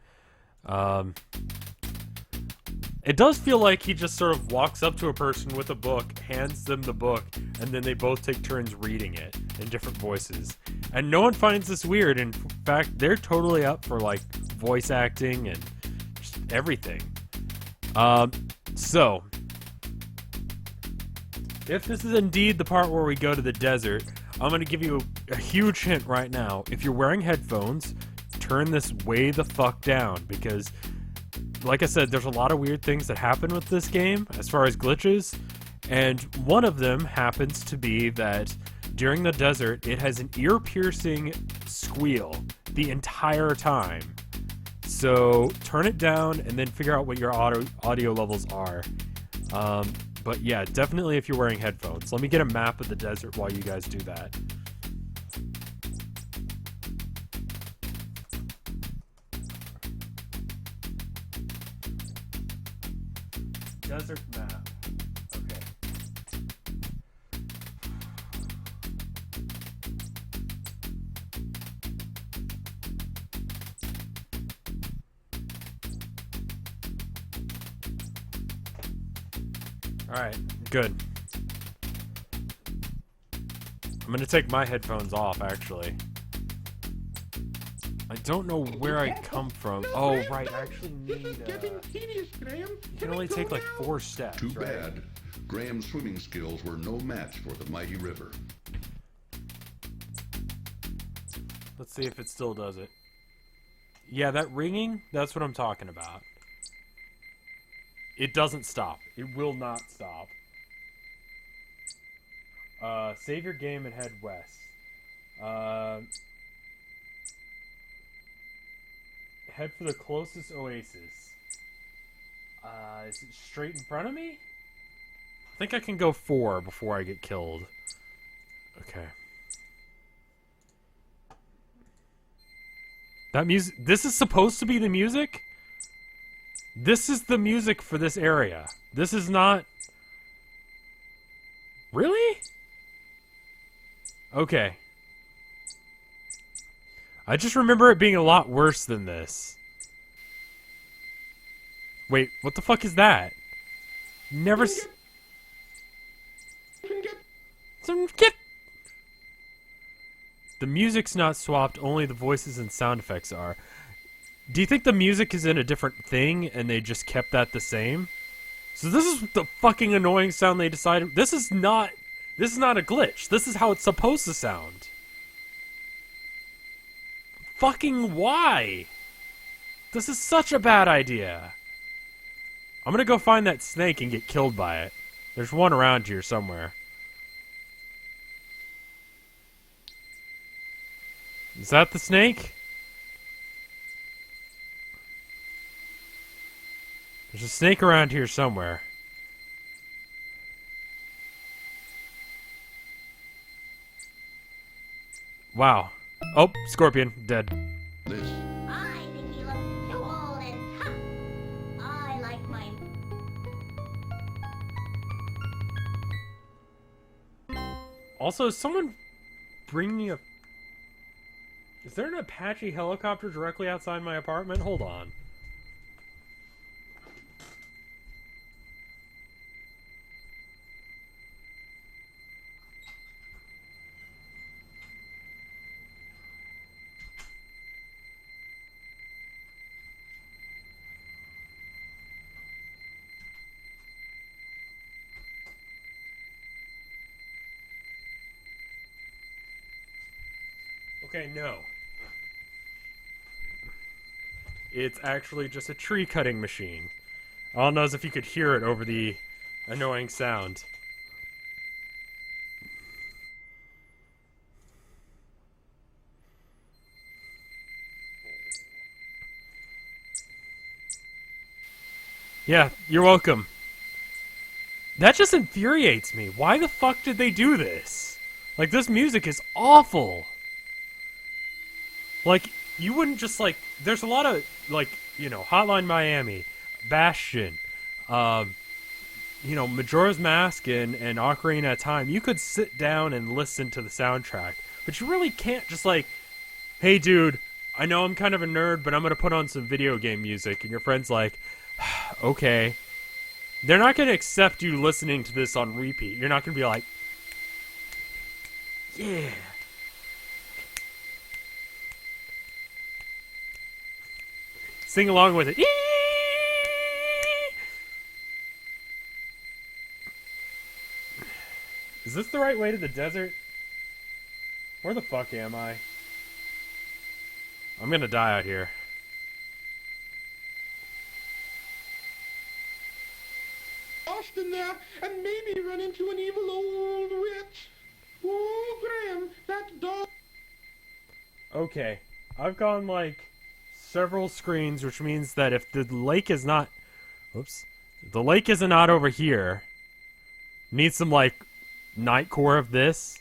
It does feel like he just sort of walks up to a person with a book, hands them the book, and then they both take turns reading it in different voices. And no one finds this weird. In fact, they're totally up for, like, voice acting and just everything. So, if this is indeed the part where we go to the desert, I'm going to give you a huge hint right now. If you're wearing headphones, turn this way the fuck down, because, like I said, there's a lot of weird things that happen with this game as far as glitches, and one of them happens to be that during the desert, it has an ear-piercing squeal the entire time. So turn it down and then figure out what your audio levels are. But yeah, definitely if you're wearing headphones. Let me get a map of the desert while you guys do that. Desert map. Okay. Alright, good. I'm gonna take my headphones off, actually. I don't know where I come from. Oh, right, I actually need, you can only take like 4 steps, Too right? bad. Graham's swimming skills were no match for the mighty river. Let's see if it still does it. Yeah, that ringing, that's what I'm talking about. It doesn't stop. It will not stop. Save your game and head west. Head for the closest oasis. Is it straight in front of me? I think I can go 4 before I get killed. Okay. That music. This is supposed to be the music? This is the music for this area. This is not... Really? Okay. I just remember it being a lot worse than this. Wait, what the fuck is that? Never get... The music's not swapped, only the voices and sound effects are. Do you think the music is in a different thing and they just kept that the same? So this is the fucking annoying sound they decided. This is not a glitch. This is how it's supposed to sound. Fucking why? This is such a bad idea. I'm gonna go find that snake and get killed by it. There's one around here somewhere. Is that the snake? There's a snake around here somewhere. Wow. Oh, scorpion, dead. This. I think he looks cool and tough. I like my... Also, is someone bringing a... Is there an Apache helicopter directly outside my apartment? Hold on. Okay, no. It's actually just a tree cutting machine. All I know is if you could hear it over the annoying sound. Yeah, you're welcome. That just infuriates me. Why the fuck did they do this? Like, this music is awful. Like, you wouldn't just, like... There's a lot of, like, you know, Hotline Miami, Bastion, you know, Majora's Mask and Ocarina of Time, you could sit down and listen to the soundtrack. But you really can't just like, hey dude, I know I'm kind of a nerd, but I'm going to put on some video game music. And your friend's like, okay. They're not going to accept you listening to this on repeat. You're not going to be like, yeah. Sing along with it. Is this the right way to the desert? Where the fuck am I? I'm gonna die out here. Lost in there, and maybe run into an evil old witch. Ooh, Graham, that dog... Okay, I've gone like several screens, which means that if the lake is not... Oops. If the lake is not over here, need some like night core of this.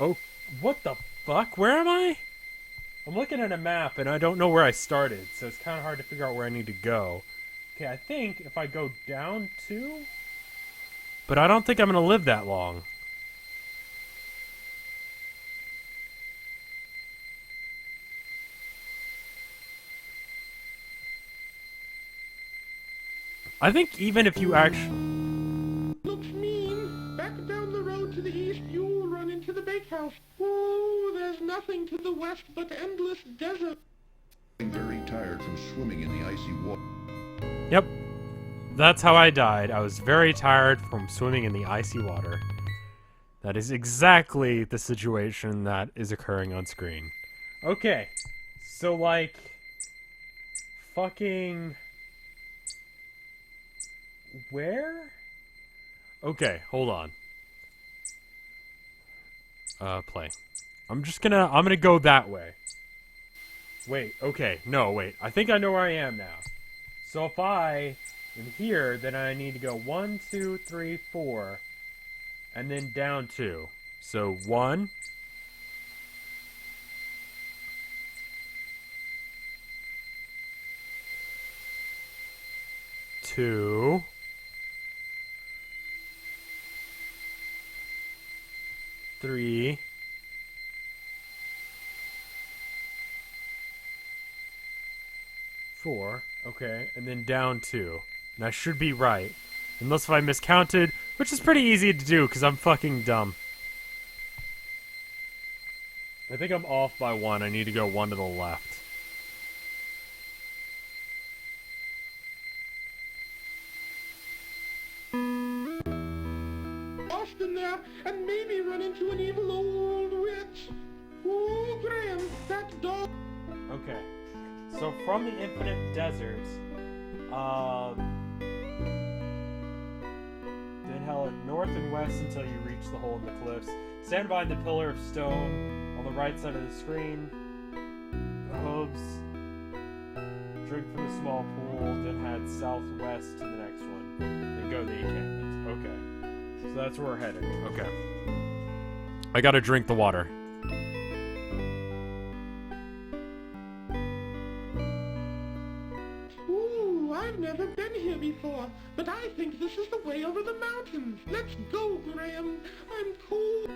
Oh, what the fuck? Where am I? I'm looking at a map and I don't know where I started, so it's kind of hard to figure out where I need to go. Okay, I think if I go down 2... But I don't think I'm going to live that long. I think even if you actually... Looks mean. Back down the road to the east, you'll run into the bakehouse. Ooh, there's nothing to the west but endless desert. I'm very tired from swimming in the icy water. Yep. That's how I died. I was very tired from swimming in the icy water. That is exactly the situation that is occurring on screen. Okay. So, like... Fucking... Where? Okay, hold on. Play. I'm gonna go that way. Wait, okay, no, wait. I think I know where I am now. So if I am here, then I need to go 1, 2, 3, 4, and then down 2. So 1, 2, 3, 4, okay, and then down 2. And I should be right. Unless if I miscounted, which is pretty easy to do because I'm fucking dumb. I think I'm off by 1. I need to go 1 to the left. Lost in there, and maybe run into an evil old witch. Ooh, Graham, that dog... Okay. So from the infinite desert, then head north and west until you reach the hole in the cliffs. Stand by the pillar of stone on the right side of the screen. The hooves. Drink from the small pool, then head southwest to the next one. Then go to the encampment. Okay. So that's where we're headed. Okay. I gotta drink the water. I've never been here before, but I think this is the way over the mountains. Let's go, Graham. I'm cold.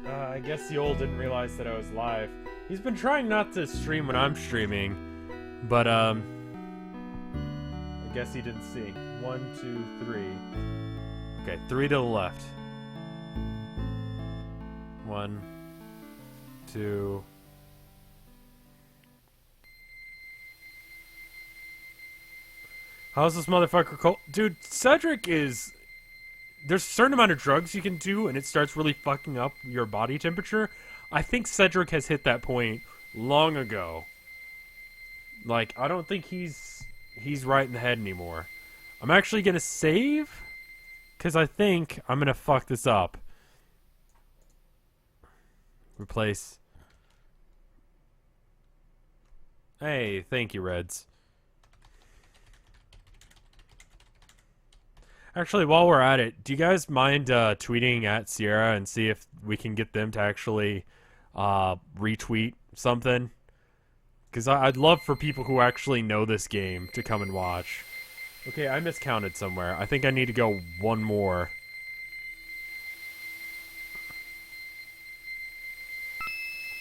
I guess the old didn't realize that I was live. He's been trying not to stream when I'm streaming, but, I guess he didn't see. 1, 2, 3. Okay, 3 to the left. 1, 2... How's this motherfucker cold? Dude, Cedric is... There's a certain amount of drugs you can do, and it starts really fucking up your body temperature. I think Cedric has hit that point long ago. Like, I don't think he's right in the head anymore. I'm actually gonna save, because I think I'm gonna fuck this up. Replace. Hey, thank you, Reds. Actually, while we're at it, do you guys mind tweeting at Sierra and see if we can get them to actually retweet something? Because I'd love for people who actually know this game to come and watch. Okay, I miscounted somewhere. I think I need to go one more.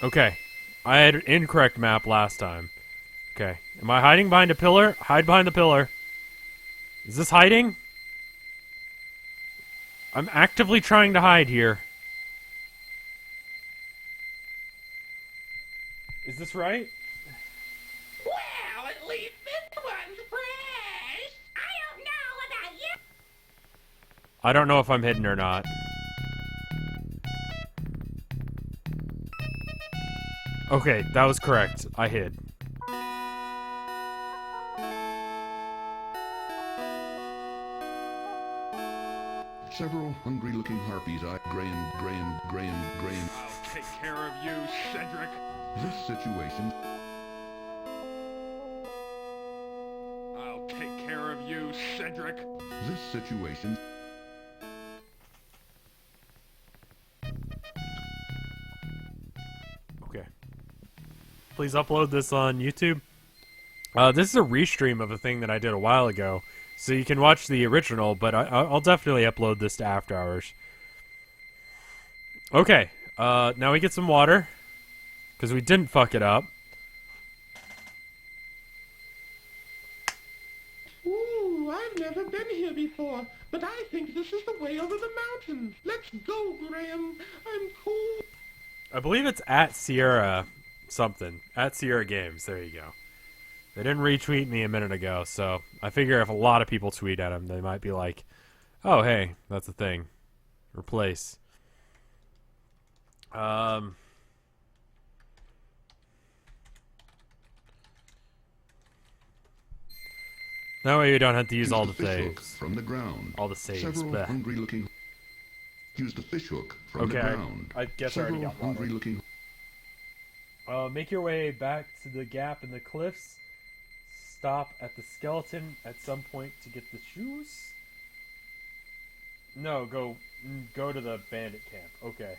Okay. I had an incorrect map last time. Okay. Am I hiding behind a pillar? Hide behind the pillar. Is this hiding? I'm actively trying to hide here. Is this right? Well, at least this one's fresh. I don't know about you. I don't know if I'm hidden or not. Okay, that was correct. I hid. Several hungry-looking harpies eyed Graham. I'll take care of you, Cedric. This situation... I'll take care of you, Cedric. This situation... Okay. Please upload this on YouTube. This is a restream of a thing that I did a while ago. So you can watch the original, but I'll definitely upload this to After Hours. Okay, now we get some water. Because we didn't fuck it up. Ooh, I've never been here before, but I think this is the way over the mountains. Let's go, Graham. I'm cool. I believe it's at Sierra something. At Sierra Games. There you go. They didn't retweet me a minute ago, so I figure if a lot of people tweet at them, they might be like, oh, hey, that's a thing. Replace. That way you don't have to use all the saves. From the ground. All the saves. Several hungry-looking... Use the fishhook from the ground. I guess I already got water. Hungry-looking... Make your way back to the gap in the cliffs. Stop at the skeleton at some point to get the shoes. No, go to the bandit camp. Okay.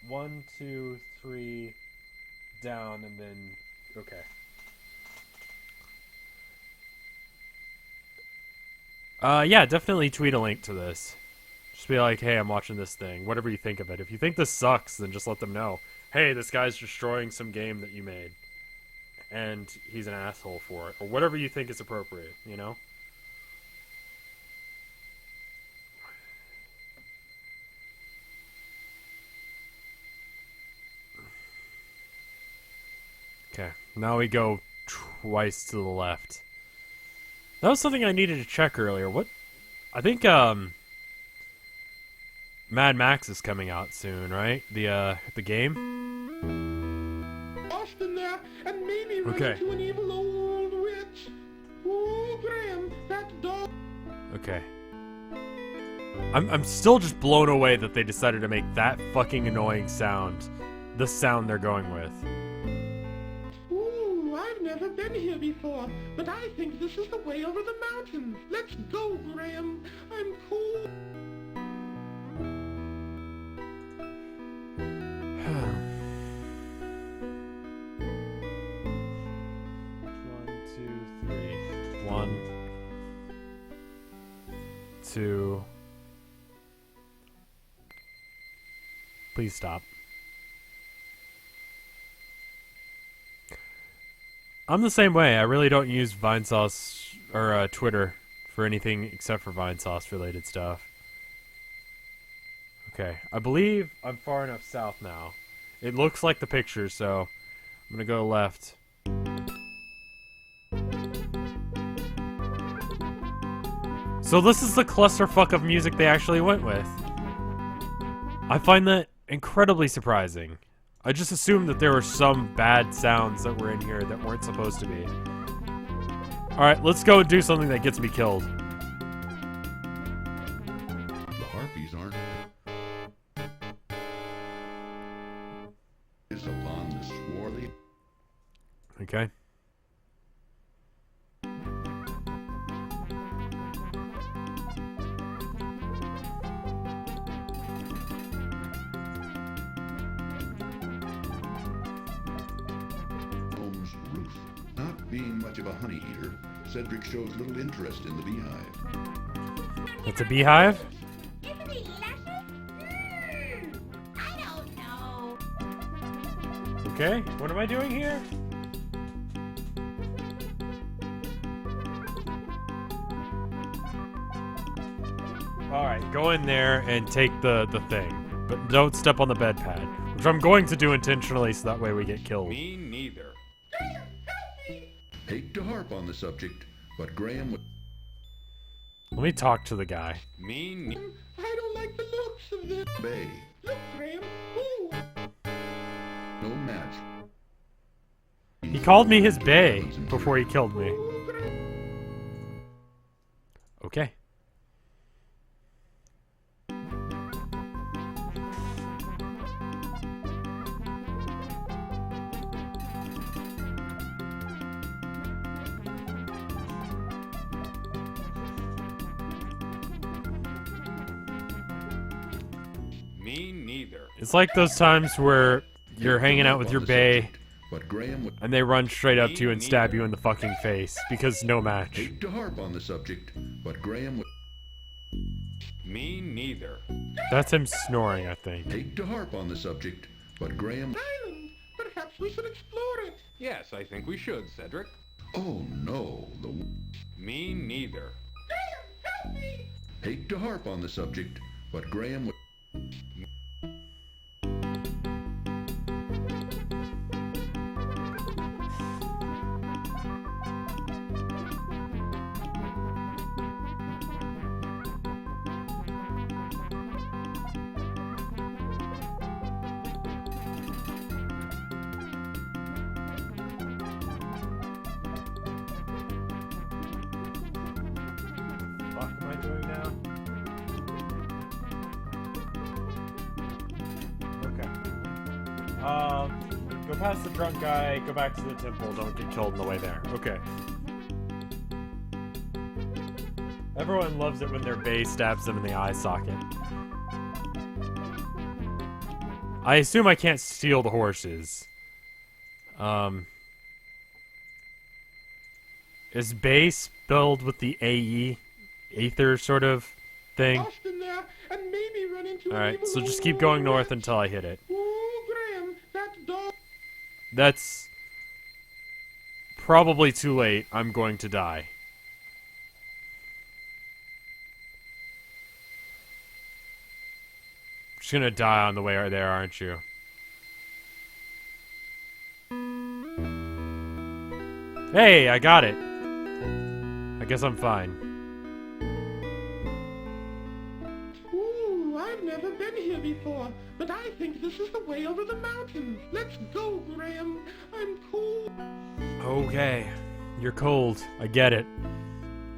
1, 2, 3, down, and then okay. Yeah, definitely tweet a link to this. Just be like, hey, I'm watching this thing. Whatever you think of it. If you think this sucks, then just let them know. Hey, this guy's destroying some game that you made. And he's an asshole for it. Or whatever you think is appropriate, you know? Okay, now we go twice to the left. That was something I needed to check earlier. What? I think, Mad Max is coming out soon, right? The game? Lost in there, and maybe run Okay. into an evil old witch. Ooh, Graham, that dog... Okay. I'm still just blown away that they decided to make that fucking annoying sound the sound they're going with. Ooh, I've never been here before, but I think this is the way over the mountains. Let's go, Graham. I'm cool. One, two. Please stop. I'm the same way. I really don't use Vinesauce or Twitter for anything except for Vinesauce related stuff. Okay, I believe I'm far enough south now. It looks like the picture, so I'm gonna go left. So this is the clusterfuck of music they actually went with. I find that incredibly surprising. I just assumed that there were some bad sounds that were in here that weren't supposed to be. Alright, let's go do something that gets me killed. The harpies aren't... is upon the swarthy... Okay. being much of a honey eater, Cedric shows little interest in the beehive. It's a beehive? Isn't it luscious? I don't know. Okay, what am I doing here? Alright, go in there and take the thing. But don't step on the bed pad. Which I'm going to do intentionally so that way we get killed. Me neither. Hate to harp on the subject, but Graham would... Let me talk to the guy. Me neither. I don't like the looks of this. Bay. Look, Graham. Ooh. No match. He called me his bae before he killed me. Okay. Me neither. It's like those times where you're hanging out with your bae But Graham would... and they run straight up to you and stab you in the fucking face because no match. Hate to harp on the subject, but Graham would... Me neither. That's him snoring, I think. Hate to harp on the subject, but Graham... Island. Perhaps we should explore it. Yes, I think we should, Cedric. Oh no, the... Me neither. Help me. Hate to harp on the subject, but Graham would... What am I doing now? Okay. Go past the drunk guy, go back to the temple, don't get killed on the way there. Okay. Everyone loves it when their bae stabs them in the eye socket. I assume I can't steal the horses. Is bae spelled with the AE? Aether sort of thing? Lost in there and maybe run into an Alright, evil so just old keep going rat. north until I hit it. Ooh, Graham, that dog. That's probably too late. I'm going to die. Just gonna die on the way there, aren't you? Hey, I got it. I guess I'm fine. Ooh, I've never been here before, but I think this is the way over the mountains. Let's go, Graham. I'm cold. Okay. You're cold. I get it.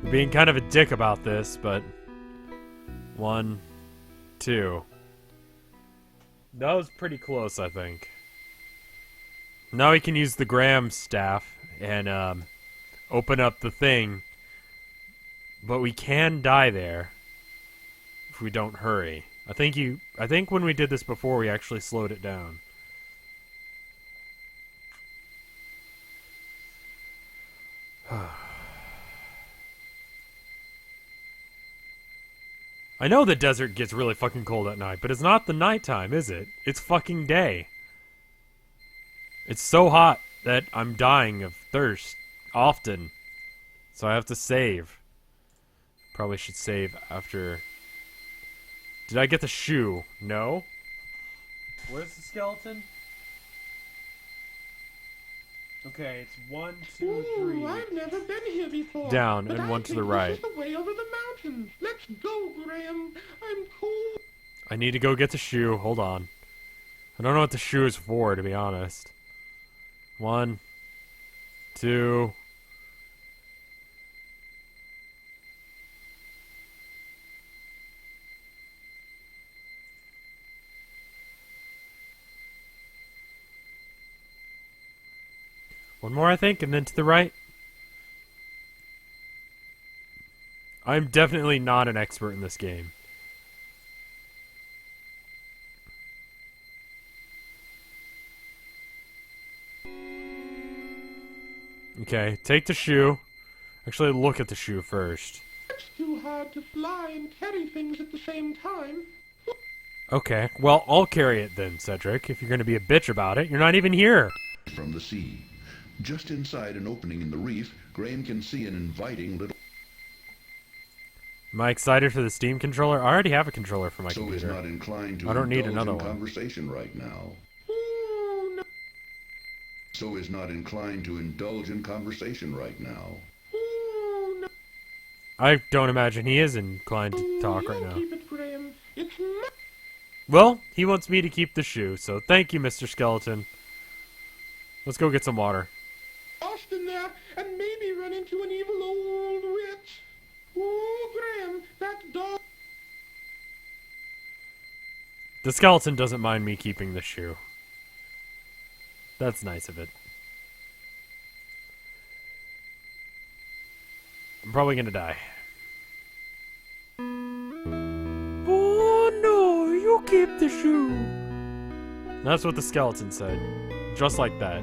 You're being kind of a dick about this, but... 1, 2. That was pretty close, I think. Now we can use the Graham staff and open up the thing. But we can die there if we don't hurry. I think when we did this before, we actually slowed it down. I know the desert gets really fucking cold at night, but it's not the nighttime, is it? It's fucking day. It's so hot that I'm dying of thirst often. So I have to save. Probably should save after... Did I get the shoe? No? Where's the skeleton? Okay, it's 1, 2, 3. Ooh, I've never been here before. Down, but and I 1 to think the right. This is the way over the mountains. Let's go, Graham. I'm cold. I need to go get the shoe. Hold on. I don't know what the shoe is for, to be honest. 1, 2... One more, I think, and then to the right. I'm definitely not an expert in this game. Okay, take the shoe. Actually, look at the shoe first. It's too hard to fly and carry things at the same time. Okay, well, I'll carry it then, Cedric, if you're going to be a bitch about it. You're not even here. From the sea. Just inside an opening in the reef, Graham can see an inviting little... Am I excited for the Steam controller? I already have a controller for my So computer. is not inclined to I don't need indulge another in one. conversation right now. Ooh, no. So is not inclined to indulge in conversation right now. Ooh, no. I don't imagine he is inclined to talk right You now. keep it, Graham. It's not... Well, he wants me to keep the shoe, so thank you, Mr. Skeleton. Let's go get some water. lost in there and maybe run into an evil old witch. Ooh, Graham, that dog... The skeleton doesn't mind me keeping the shoe. That's nice of it. I'm probably gonna die. Oh no, you keep the shoe. That's what the skeleton said. Just like that.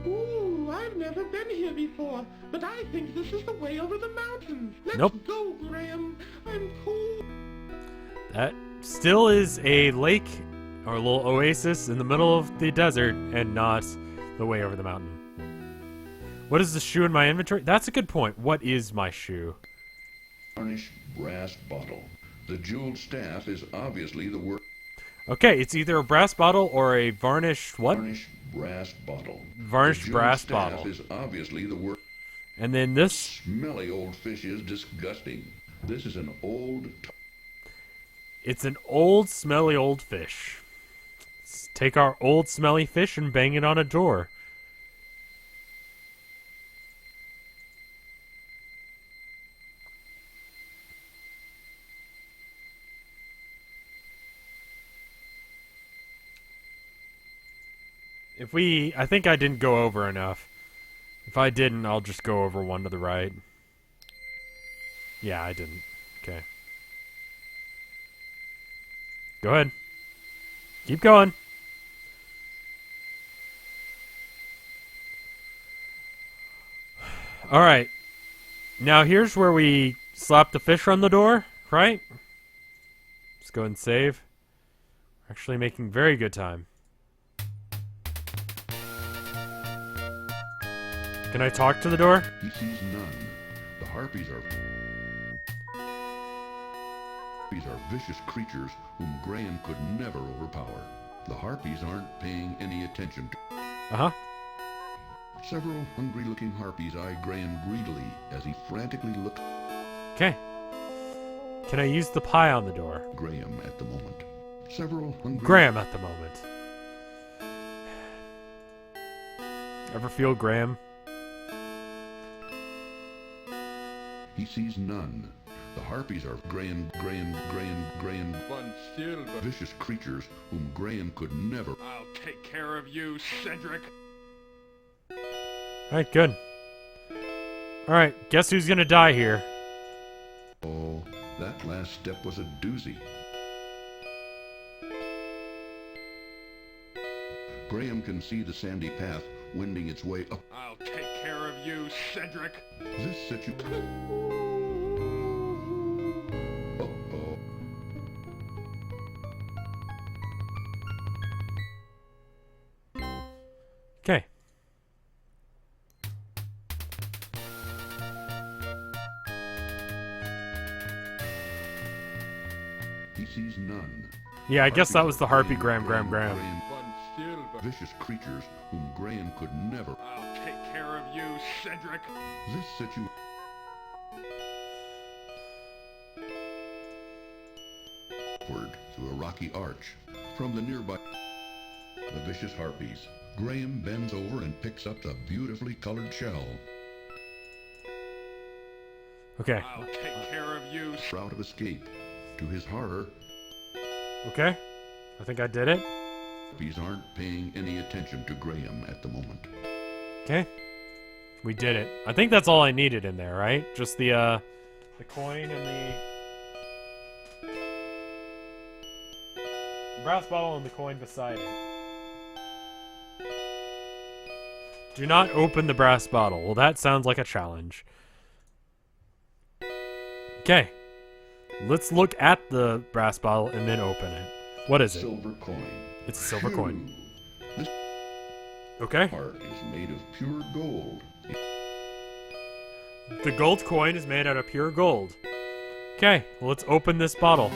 Ooh, I've never been here before, but I think this is the way over the mountains. Let's Nope. go, Graham. I'm cold. That still is a lake or a little oasis in the middle of the desert and not the way over the mountain. What is the shoe in my inventory? That's a good point. What is my shoe? Varnished brass bottle. The jeweled staff is obviously the work. Okay, it's either a brass bottle or a varnished what? Varnished brass bottle. Varnished The jeweled brass staff bottle. is obviously the work. And then this. Smelly old fish is disgusting. This is an old. It's an old, smelly old fish. Let's take our old, smelly fish and bang it on a door. I think I didn't go over enough. If I didn't, I'll just go over one to the right. Yeah, I didn't. Okay. Go ahead. Keep going. Alright. Now here's where we slap the fish on the door, right? Let's go and save. We're actually making very good time. Can I talk to the door? He sees none. The harpies are vicious creatures whom Graham could never overpower. The harpies aren't paying any attention to. Uh-huh. Several hungry-looking harpies eye Graham greedily as he frantically looks. Okay. Can I use the pie on the door? Graham at the moment. Several hungry. Graham at the moment. Ever feel Graham? He sees none. The harpies are Graham. One still, but Vicious creatures whom Graham could never. I'll take care of you, Cedric. Alright, good. Alright, guess who's gonna die here? Oh, that last step was a doozy. Graham can see the sandy path wending its way up. I'll take care of you, Cedric. This situation. Uh-oh. Okay. He sees none. Yeah, I guess that was the harpy Graham. Graham. One still, but Vicious creatures whom Graham could never. I'll take care of you, Cedric. This situation. Upward through a rocky arch from the nearby. The vicious harpies. Graham bends over and picks up the beautifully colored shell. Okay. I'll take care of you. Route of escape. To his horror, Okay. I think I did it. harpies aren't paying any attention to Graham at the moment. Okay. We did it. I think that's all I needed in there, right? Just the coin and the... brass bottle and the coin beside it. Do not open the brass bottle. Well, that sounds like a challenge. Okay. Let's look at the brass bottle and then open it. What is it? Silver coin. It's a silver coin. This Okay. heart is made of pure gold. The gold coin is made out of pure gold. Okay, well, let's open this bottle.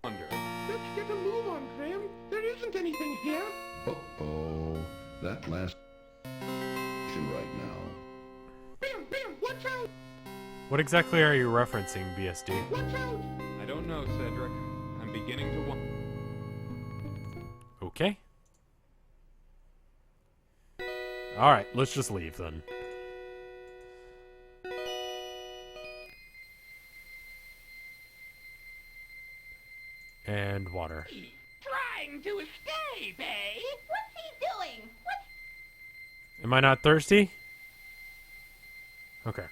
Let's get a move on, Graham. There isn't anything here. Uh-oh. That last right now. Bam, bam, watch out! What exactly are you referencing, BSD? Watch out! I don't know, Cedric. I'm beginning to want... Okay. Alright, let's just leave then. And water. Trying to escape, eh? What's he doing? Am I not thirsty? Okay.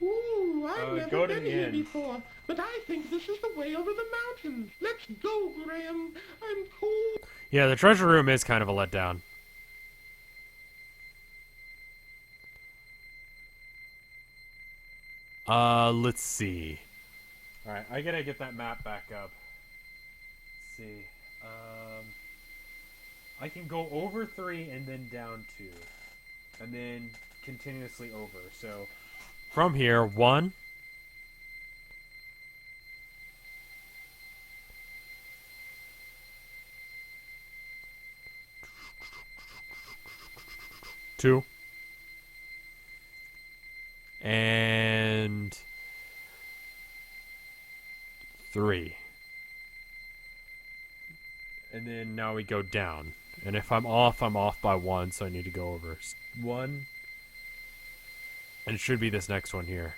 Ooh, I've never go to been the here inn. before, but I think this is the way over the mountains. Let's go, Graham. I'm cold. Yeah, the treasure room is kind of a letdown. Let's see. Alright, I gotta get that map back up. Let's see. I can go over 3 and then down 2. And then continuously over. So, from here, 1. Two. And 3. And then now we go down. And if I'm off by 1, so I need to go over 1. And it should be this next one here.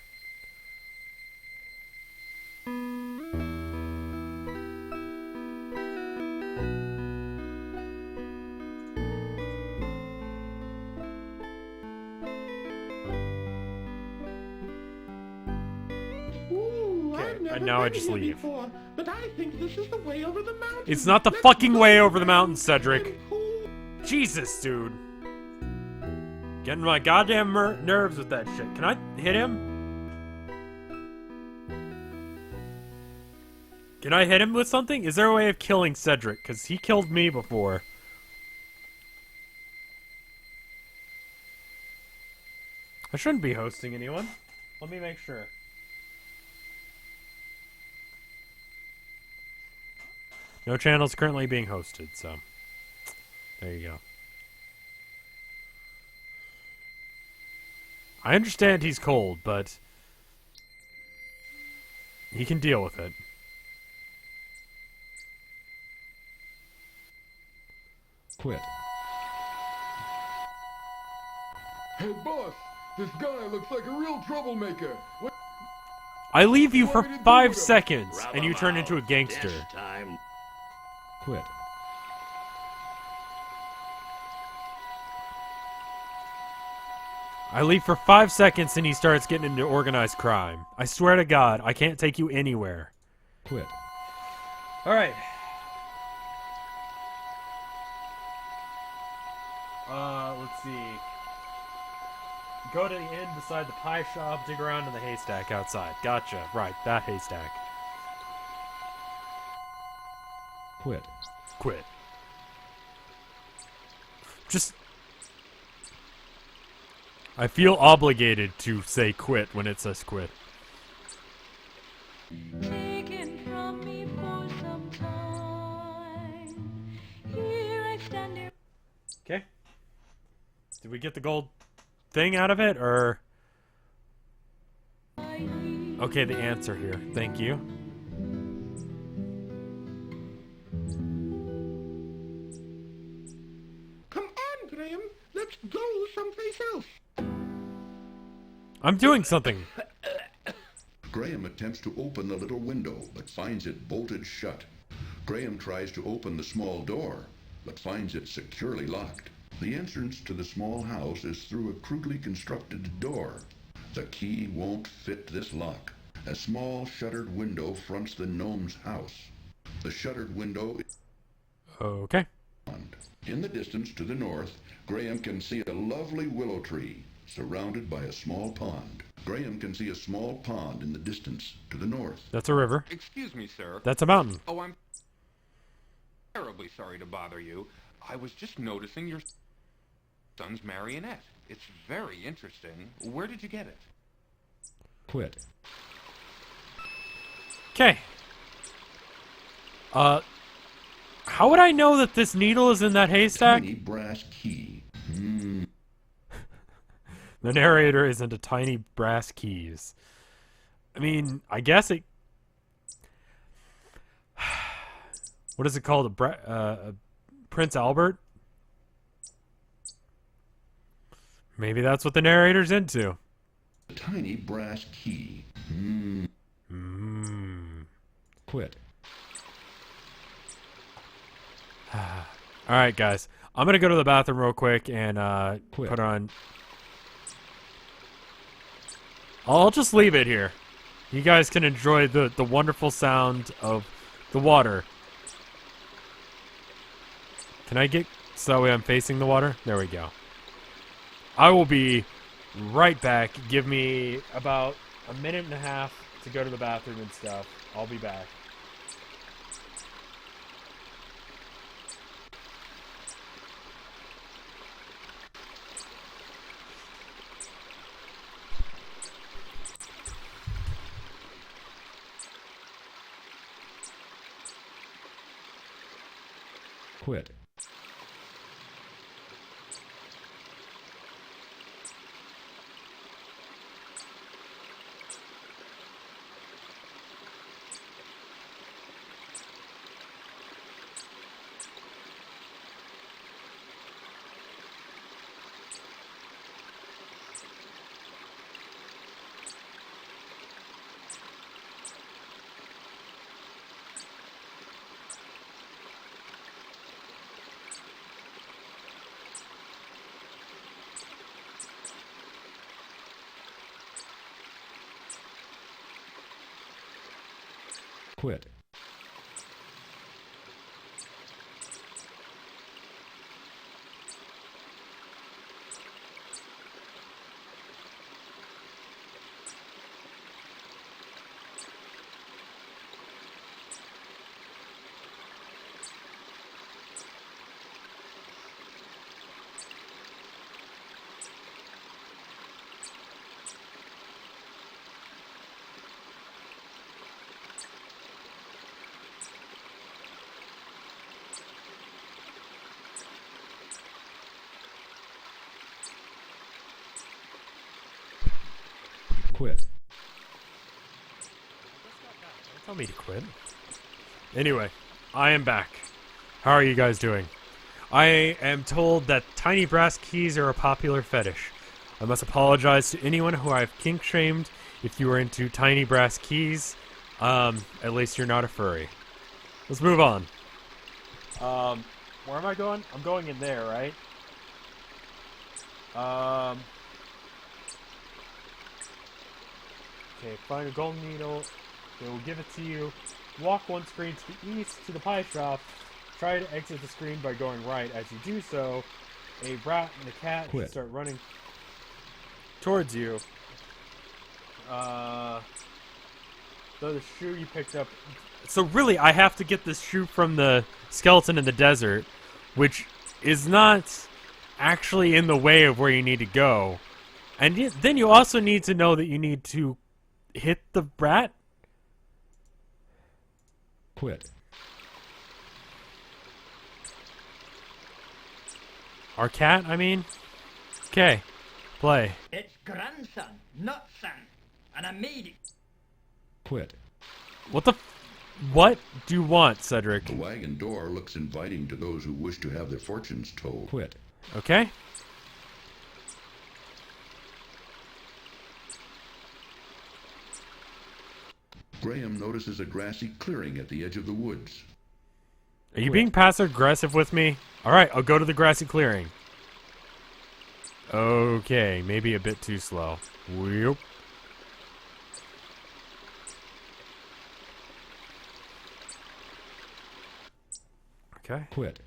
Ooh, I've never and now I been just here leave. before, but I think this is the way over the mountains. It's not the Let's fucking go, way over the Graham. mountain, Cedric. I'm cold. Jesus, dude. Getting my goddamn nerves with that shit. Can I hit him? Can I hit him with something? Is there a way of killing Cedric? Because he killed me before. I shouldn't be hosting anyone. Let me make sure. No channels currently being hosted, so there you go. I understand he's cold, but he can deal with it. Quit. Hey, boss! This guy looks like a real troublemaker. What? I leave you for Why did you 5 do that? seconds, Rub and you 'em turn into a out. gangster. This time. Quit. I leave for 5 seconds, and he starts getting into organized crime. I swear to God, I can't take you anywhere. Quit. Alright. Let's see. Go to the inn beside the pie shop, dig around in the haystack outside. Gotcha. Right, that haystack. Quit. Quit. Just... I feel obligated to say quit when it says quit. Taken from me for some time. Here I stand here. Okay. Did we get the gold thing out of it, or... Okay, the answer here. Thank you. Come on, Graham. Let's go someplace else. I'm doing something. Graham attempts to open the little window, but finds it bolted shut. Graham tries to open the small door, but finds it securely locked. The entrance to the small house is through a crudely constructed door. The key won't fit this lock. A small shuttered window fronts the gnome's house. The shuttered window is Okay. in the distance to the north. Graham can see a lovely willow tree surrounded by a small pond. Graham can see a small pond in the distance to the north. That's a river. Excuse me, sir. That's a mountain. Oh, I'm terribly sorry to bother you. I was just noticing your son's marionette. It's very interesting. Where did you get it? Quit. Okay. How would I know that this needle is in that haystack? Tiny brass key. The narrator is into tiny brass keys. I mean, I guess it... What is it called? Prince Albert? Maybe that's what the narrator's into. A tiny brass key. Quit. Alright, guys. I'm going to go to the bathroom real quick and put on... I'll just leave it here. You guys can enjoy the wonderful sound of the water. Can I get so that way I'm facing the water? There we go. I will be right back. Give me about a minute and a half to go to the bathroom and stuff. I'll be back. Quit. Quit. Quit. Don't tell me to quit. Anyway, I am back. How are you guys doing? I am told that tiny brass keys are a popular fetish. I must apologize to anyone who I've kink-shamed if you are into tiny brass keys. At least you're not a furry. Let's move on. Where am I going? I'm going in there, right? Okay, find a golden needle. They will give it to you. Walk one screen to the east to the pie shop. Try to exit the screen by going right. As you do so, a rat and a cat start running towards you. Though the shoe you picked up... So really, I have to get this shoe from the skeleton in the desert, which is not actually in the way of where you need to go. And then you also need to know that you need to hit the rat? Quit. Our cat, I mean? Okay. Play. It's grandson, not son. And I made it. Quit. What do you want, Cedric? The wagon door looks inviting to those who wish to have their fortunes told. Quit. Okay. Graham notices a grassy clearing at the edge of the woods. Are you being passive-aggressive with me? Alright, I'll go to the grassy clearing. Okay, maybe a bit too slow. Whoop. Okay. Quit.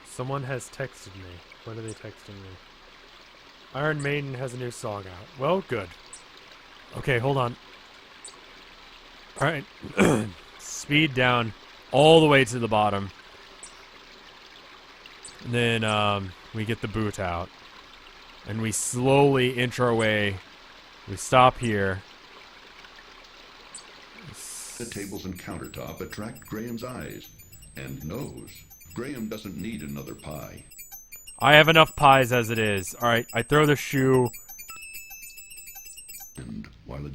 Someone has texted me. When are they texting me? Iron Maiden has a new song out. Well, good. Okay, hold on. Alright. Speed down all the way to the bottom. And then we get the boot out. And we slowly inch our way. We stop here. The tables and countertop attract Graham's eyes and nose. Graham doesn't need another pie. I have enough pies as it is. Alright, I throw the shoe. And while it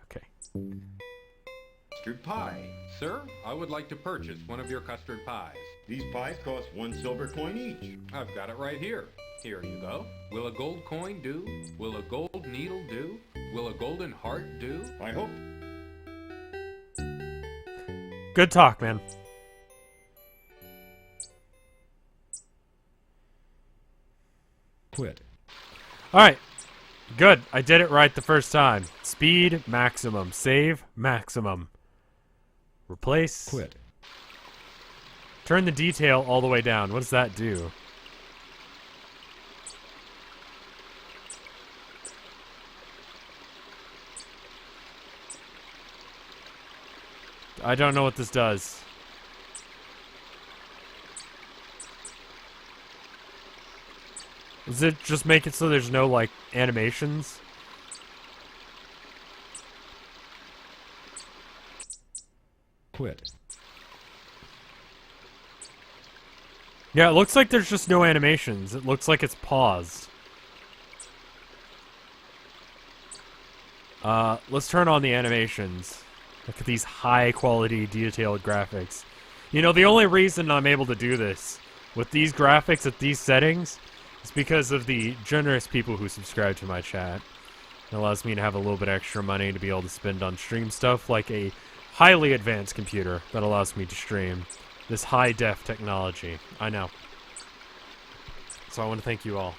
Okay. Custard pie. Sir, I would like to purchase one of your custard pies. These pies cost 1 silver coin each. I've got it right here. Here you go. Will a gold coin do? Will a gold needle do? Will a golden heart do? I hope. Good talk, man. Quit. Alright. Good. I did it right the first time. Speed, maximum. Save, maximum. Replace. Quit. Turn the detail all the way down. What does that do? I don't know what this does. Does it just make it so there's no, like, animations? Quit. Yeah, it looks like there's just no animations. It looks like it's paused. Let's turn on the animations. Look at these high-quality, detailed graphics. You know, the only reason I'm able to do this with these graphics at these settings is because of the generous people who subscribe to my chat. It allows me to have a little bit extra money to be able to spend on stream stuff, like a highly advanced computer that allows me to stream this high-def technology. I know. So I want to thank you all.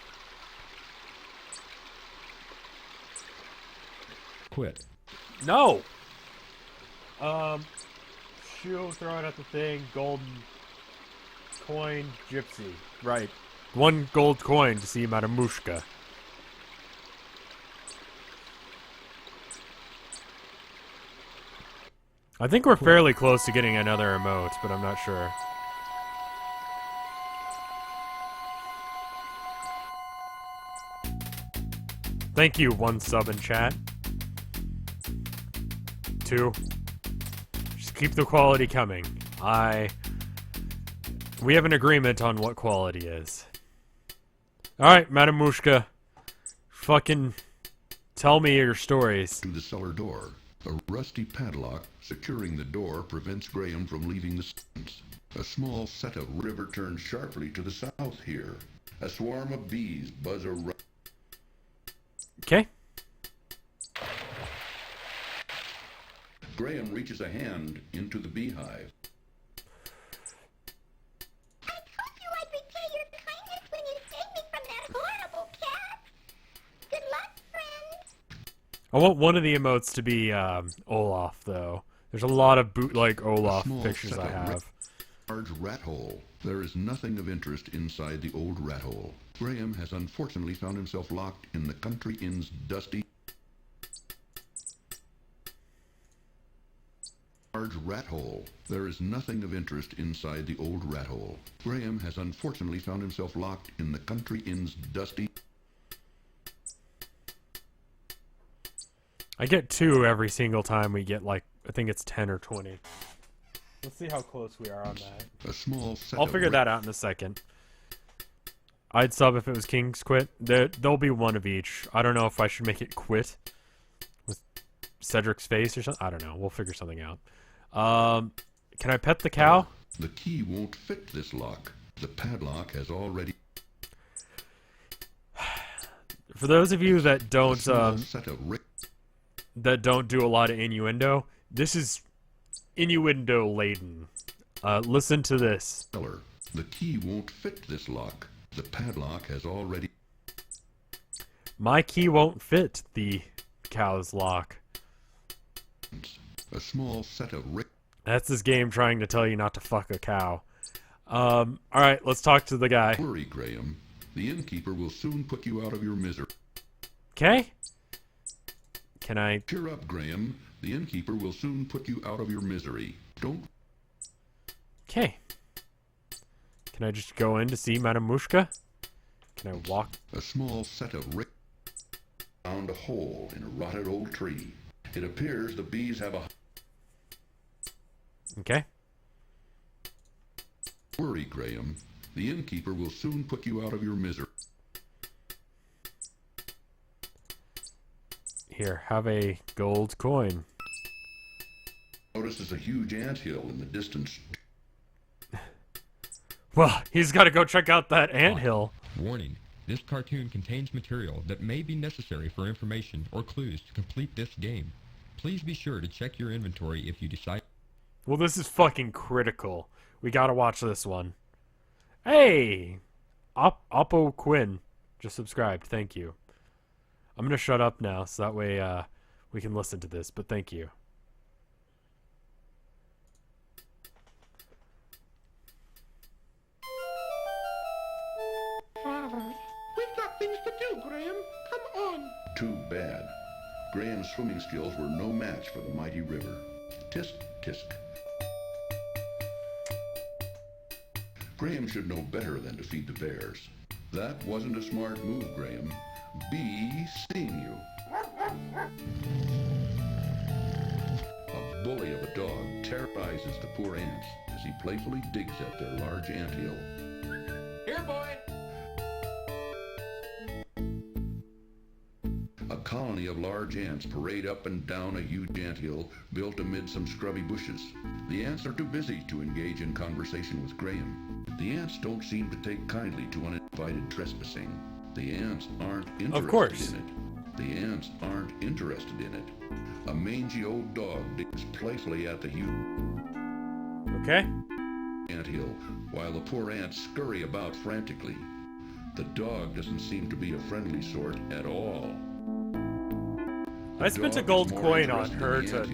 Quit. No! Shoe, throw it at the thing, golden coin, gypsy. Right. 1 gold coin to see Madamushka. I think we're fairly close to getting another emote, but I'm not sure. Thank you, 1 sub in chat. 2. Just keep the quality coming. We have an agreement on what quality is. Alright, Madam Mushka. Fucking tell me your stories. To the cellar door. A rusty padlock securing the door prevents Graham from leaving the stands. A small set of river turns sharply to the south here. A swarm of bees buzz around. Okay. Graham reaches a hand into the beehive. I told you I'd repay your kindness when you saved me from that horrible cat. Good luck, friend. I want one of the emotes to be Olaf, though. There's a lot of bootleg Olaf pictures I have. Large rat hole. There is nothing of interest inside the old rat hole. Graham has unfortunately found himself locked in the country inn's dusty large rat hole. There is nothing of interest inside the old rat hole. Graham has unfortunately found himself locked in the country inn's dusty. I get 2 every single time we get, like, I think it's 10 or 20. Let's see how close we are on that. A small set I'll figure that out in a second. I'd sub if it was King's Quit. There'll be 1 of each. I don't know if I should make it Quit with Cedric's face or something. I don't know. We'll figure something out. Can I pet the cow? The key won't fit this lock. The padlock has already... For those of you that don't do a lot of innuendo, this is innuendo laden. Listen to this. The key won't fit this lock. The padlock has already... My key won't fit the cow's lock. A small set of... That's this game trying to tell you not to fuck a cow. Alright, let's talk to the guy. Don't worry, Graham. The innkeeper will soon put you out of your misery. Okay? Can I... Cheer up, Graham. The innkeeper will soon put you out of your misery. Don't... Okay. Can I just go in to see Madame Mushka? Can I walk? A small set of found a hole in a rotted old tree. It appears the bees have a... Okay. Worry, Graham. The innkeeper will soon put you out of your misery. Here, have a gold coin. Notices a huge anthill in the distance. Well, he's got to go check out that anthill. Warning. This cartoon contains material that may be necessary for information or clues to complete this game. Please be sure to check your inventory if you decide... Well, this is fucking critical. We gotta watch this one. Hey! Oppo Quinn just subscribed. Thank you. I'm gonna shut up now, so that way we can listen to this, but thank you. We've got things to do, Graham. Come on. Too bad. Graham's swimming skills were no match for the mighty river. Tisk, tisk. Graham should know better than to feed the bears. That wasn't a smart move, Graham. Bee seen you. A bully of a dog terrorizes the poor ants as he playfully digs at their large anthill. Here, boy! A colony of large ants parade up and down a huge anthill built amid some scrubby bushes. The ants are too busy to engage in conversation with Graham. The ants don't seem to take kindly to uninvited trespassing. The ants aren't interested in it. The ants aren't interested in it. A mangy old dog digs playfully at the huge anthill while the poor ants scurry about frantically. The dog doesn't seem to be a friendly sort at all. I spent a gold coin on her to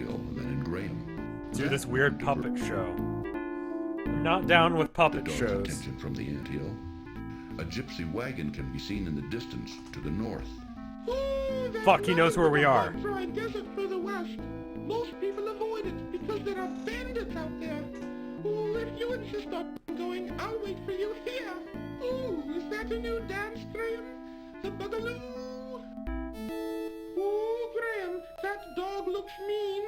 do this weird puppet show. I'm not down with puppet shows. Attention from the anthill. A gypsy wagon can be seen in the distance to the north. Fuck, he knows where we are. Dry desert further west. Most people avoid it because there are bandits out there. Ooh, if you insist on going, I'll wait for you here. Ooh, is that a new dance, Graham? The Bugaloo? Ooh, Graham, that dog looks mean.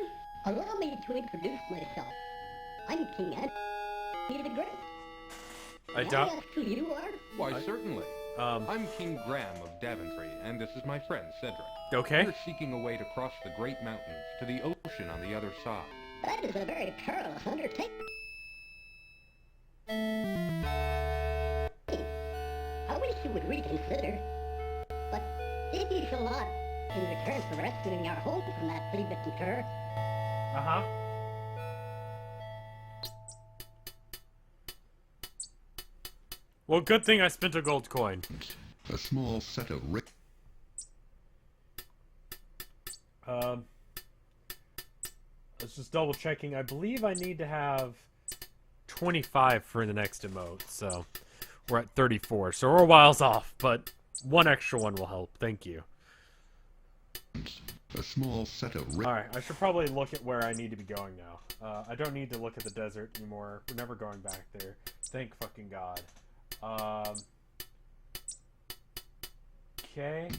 Allow me to introduce myself. I'm King Anthony the Great. I doubt... May I ask who you are? Why, certainly. I'm King Graham of Daventry, and this is my friend, Cedric. Okay. We're seeking a way to cross the Great Mountains to the ocean on the other side. That is a very perilous undertaking. I wish you would reconsider. But if you shall not, in return for rescuing our home from that flea-bitten cur... Uh-huh. Well, good thing I spent a gold coin. A small set of let's just double checking. I believe I need to have 25 for the next emote, so we're at 34. So we're a whiles off, but one extra one will help. Thank you. A small set of Alright, I should probably look at where I need to be going now. I don't need to look at the desert anymore. We're never going back there. Thank fucking God. Okay.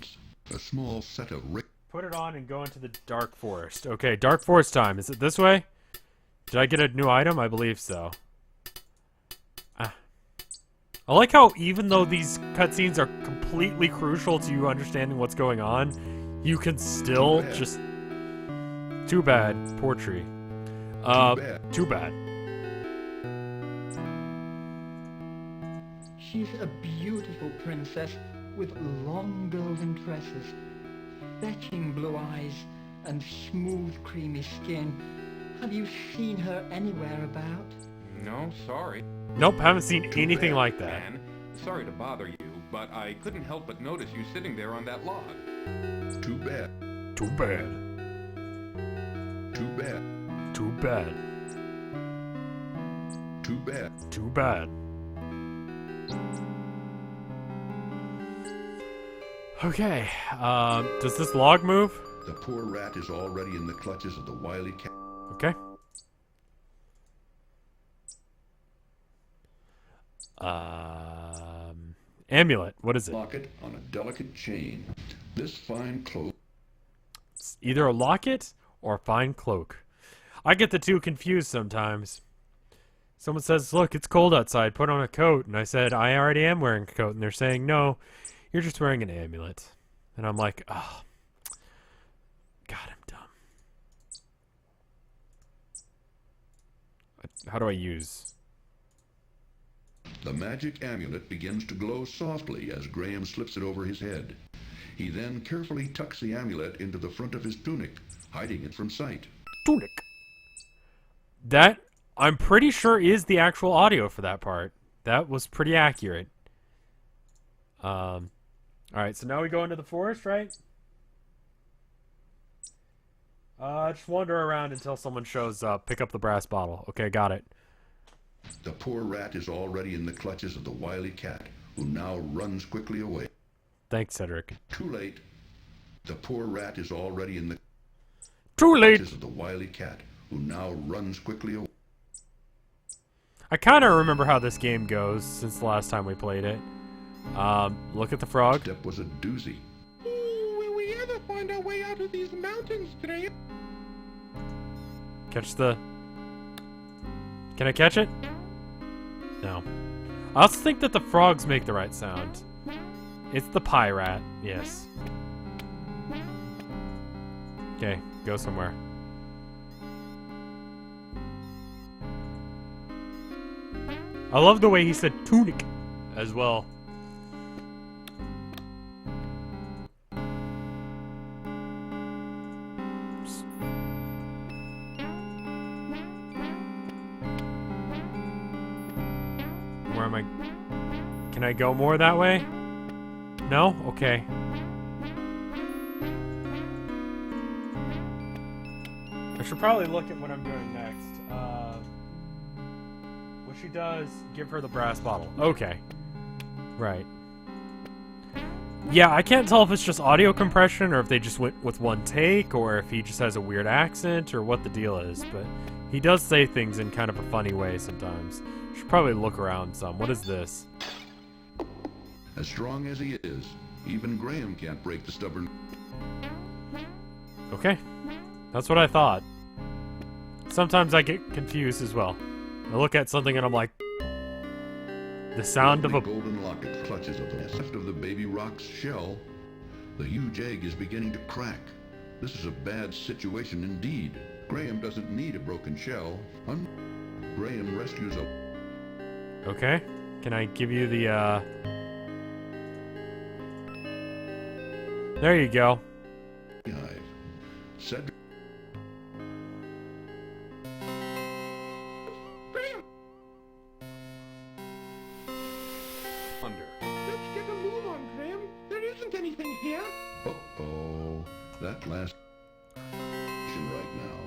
A small set of Put it on and go into the dark forest. Okay, dark forest time. Is it this way? Did I get a new item? I believe so. I like how even though these cutscenes are completely crucial to you understanding what's going on, you can still just... Too bad. Poor tree. Too bad. She's a beautiful princess with long golden tresses, fetching blue eyes, and smooth creamy skin. Have you seen her anywhere about? No, sorry. Nope, haven't seen anything like that. Man, sorry to bother you, but I couldn't help but notice you sitting there on that log. Too bad. Too bad. Too bad. Too bad. Too bad. Too bad. Okay, does this log move? The poor rat is already in the clutches of the wily cat. Okay. Amulet, what is it? Locket on a delicate chain. This fine cloak. It's either a locket or a fine cloak. I get the two confused sometimes. Someone says, look, it's cold outside, put on a coat. And I said, I already am wearing a coat. And they're saying, no, you're just wearing an amulet. And I'm like, oh, God, I'm dumb. How do I use? The magic amulet begins to glow softly as Graham slips it over his head. He then carefully tucks the amulet into the front of his tunic, hiding it from sight. Tunic. That, I'm pretty sure, is the actual audio for that part. That was pretty accurate. Alright, so now we go into the forest, right? Just wander around until someone shows up. Pick up the brass bottle. Okay, got it. The poor rat is already in the clutches of the wily cat, who now runs quickly away. Thanks, Cedric. Too late. The poor rat is already in the clutches of the wily cat, who now runs quickly away. I kind of remember how this game goes since the last time we played it. Look at the frog. Step was a doozy. Ooh, will we ever find our way out of these mountains, Graham? Catch the... Can I catch it? No. I also think that the frogs make the right sound. It's the pie rat, yes. Okay, go somewhere. I love the way he said tunic as well. Where am I? Can I go more that way? No? Okay. I should probably look at what I'm doing next. What she does, give her the brass bottle. Okay. Right. Yeah, I can't tell if it's just audio compression or if they just went with one take or if he just has a weird accent or what the deal is, but he does say things in kind of a funny way sometimes. Should probably look around some. What is this? As strong as he is, even Graham can't break the stubborn... Okay. That's what I thought. Sometimes I get confused as well. I look at something and I'm like... The sound of a... golden locket clutches of the left of the baby rock's shell. The huge egg is beginning to crack. This is a bad situation indeed. Graham doesn't need a broken shell. Graham rescues a... Okay. Can I give you the, There you go. Hive. Cedric... Graham! Let's get a move on, Graham. There isn't anything here. Uh-oh. That last... right now.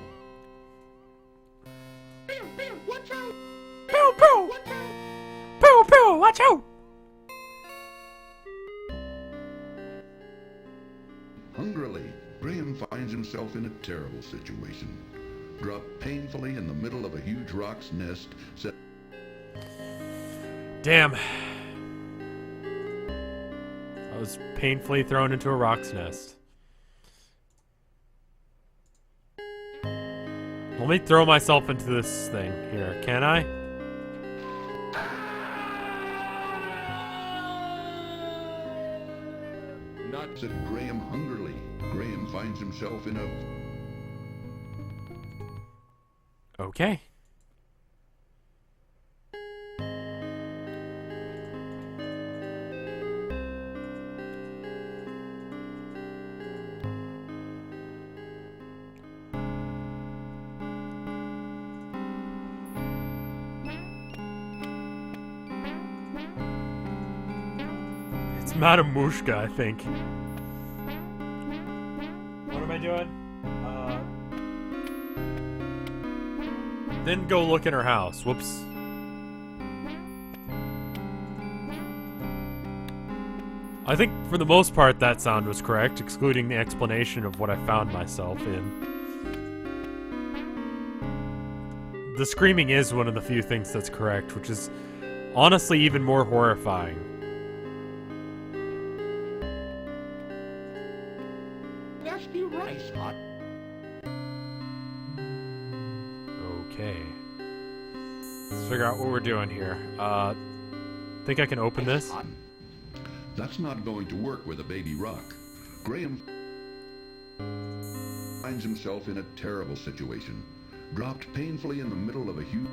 Graham, Graham, watch out! Pew, pew! Watch out! Pew, pew! Watch out! Hungrily, Graham finds himself in a terrible situation. Dropped painfully in the middle of a huge rock's nest, Damn. I was painfully thrown into a rock's nest. Let me throw myself into this thing here, can I? Not said Graham hungrily. Graham finds himself in a... Okay. Madame Mushka, I think. What am I doing? Then go look in her house. Whoops. I think for the most part that sound was correct, excluding the explanation of what I found myself in. The screaming is one of the few things that's correct, which is honestly even more horrifying. Nasty rice hot. Okay. Let's figure out what we're doing here. Think I can open this? That's not going to work with a baby rock. Graham finds himself in a terrible situation, dropped painfully in the middle of a huge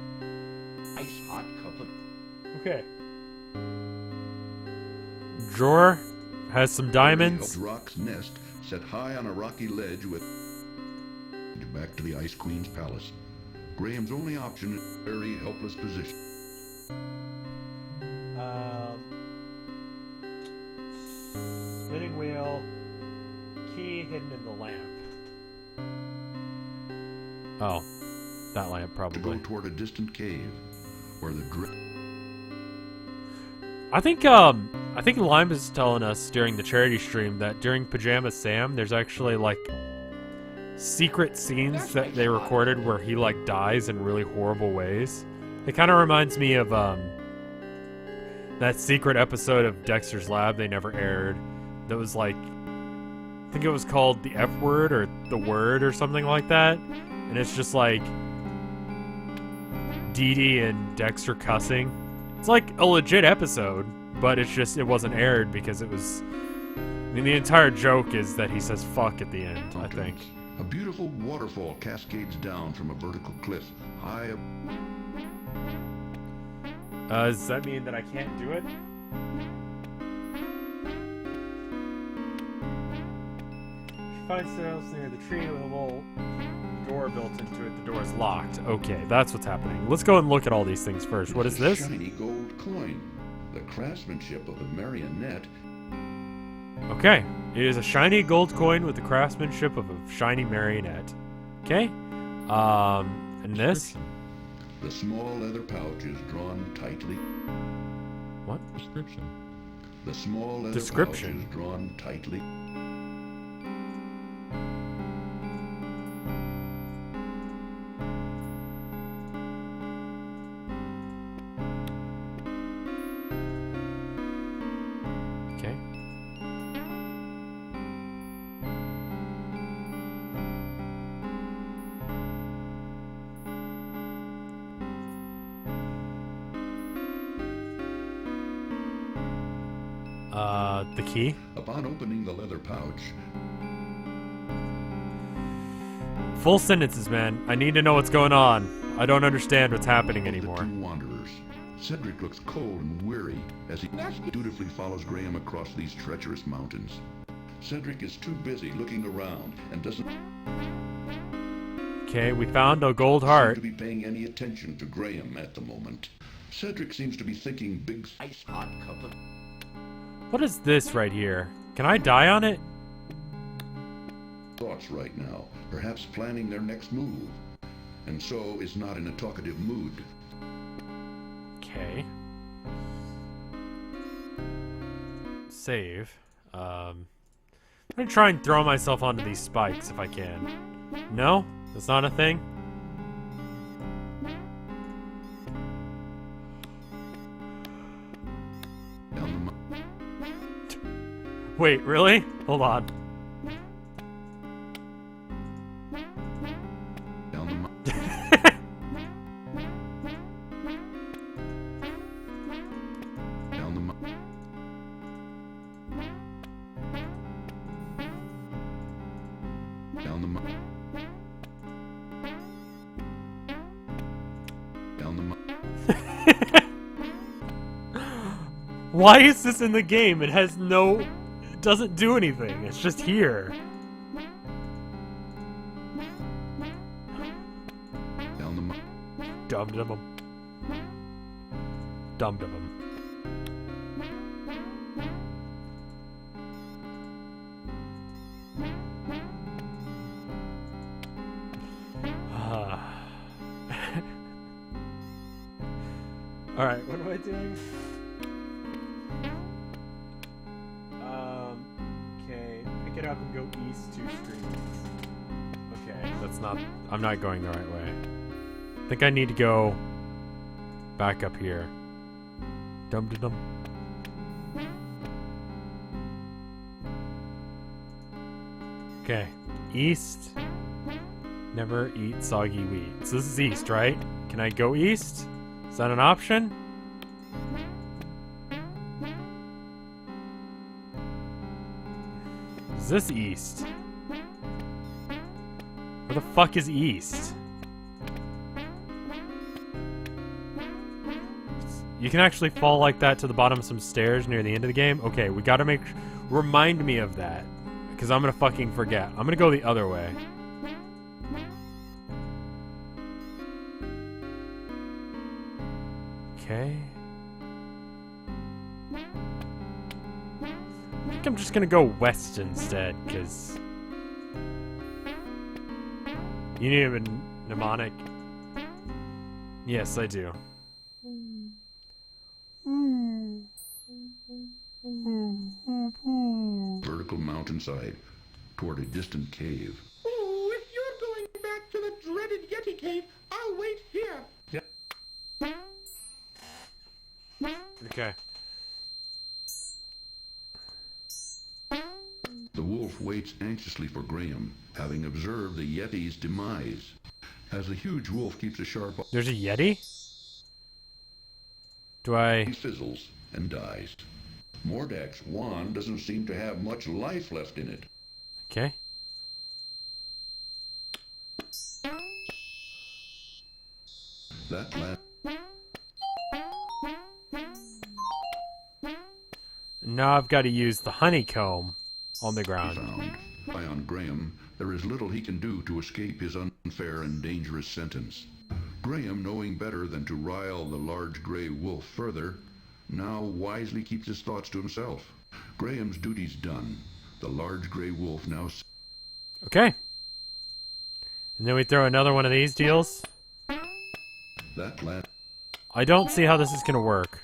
ice hot cup of... Okay. Drawer has some diamonds. Rock's nest set high on a rocky ledge with... back to the Ice Queen's palace. Graham's only option is a very helpless position. Spinning wheel, key hidden in the lamp. Oh, that lamp probably. To go toward a distant cave, where the I think Lime is telling us during the charity stream that during Pajama Sam, there's actually like secret scenes that they recorded where he like dies in really horrible ways. It kind of reminds me of that secret episode of Dexter's Lab they never aired. That was like, I think it was called The F Word or The Word or something like that. And it's just like Dee Dee and Dexter cussing. It's like a legit episode, but it's just, it wasn't aired because it was, I mean, the entire joke is that he says fuck at the end, I think. A beautiful waterfall cascades down from a vertical cliff high up. Does that mean that I can't do it? She finds sails near the tree with a little door built into it. The door is locked. Okay, that's what's happening. Let's go and look at all these things first. What is this? A shiny gold coin. The craftsmanship of a marionette. Okay, it is a shiny gold coin with the craftsmanship of a shiny marionette. Okay, and this? The small leather pouch is drawn tightly. What? Description. The small leather pouch is drawn tightly. Okay. The key? Upon opening the leather pouch... Full sentences, man. I need to know what's going on. I don't understand what's happening anymore. The two wanderers. Cedric looks cold and weary as he dutifully follows Graham across these treacherous mountains. Cedric is too busy looking around and doesn't... Okay, we found a gold heart. ...seem to be paying any attention to Graham at the moment. Cedric seems to be thinking big ice hot cup of... What is this right here? Can I die on it? Thoughts right now, perhaps planning their next move, and so is not in a talkative mood. Okay. Save. I'm gonna try and throw myself onto these spikes if I can. No? That's not a thing? Wait, really? Hold on. Down the down the down the down the Why is this in the game? It has no... It doesn't do anything. It's just here. Down the Dum-dum-dum. Dum-dum-dum. Alright, what am I doing? Okay, pick it up and go east 2 streets. Okay, that's not... I'm not going the right way. I think I need to go back up here. Dum-de-dum. Okay, east. Never eat soggy wheat. So this is east, right? Can I go east? Is that an option? Is this east? Where the fuck is east? You can actually fall like that to the bottom of some stairs near the end of the game? Okay, we gotta remind me of that. Because I'm gonna fucking forget. I'm gonna go the other way. Okay. I think I'm just gonna go west instead, because... You need a mnemonic? Yes, I do. Vertical mountainside toward a distant cave. Oh, if you're going back to the dreaded Yeti cave, I'll wait here. Okay. The wolf waits anxiously for Graham, having observed the Yeti's demise. As the huge wolf keeps a sharp eye, There's a Yeti? Do I... he fizzles and dies. Mordak's wand doesn't seem to have much life left in it. Okay. That last Now I've got to use the honeycomb on the ground. found. By on Graham, there is little he can do to escape his unfair and dangerous sentence. Graham, knowing better than to rile the large gray wolf further, now wisely keeps his thoughts to himself. Graham's duty's done. The large gray wolf now... Okay. And then we throw another one of these deals. That last... I don't see how this is gonna work.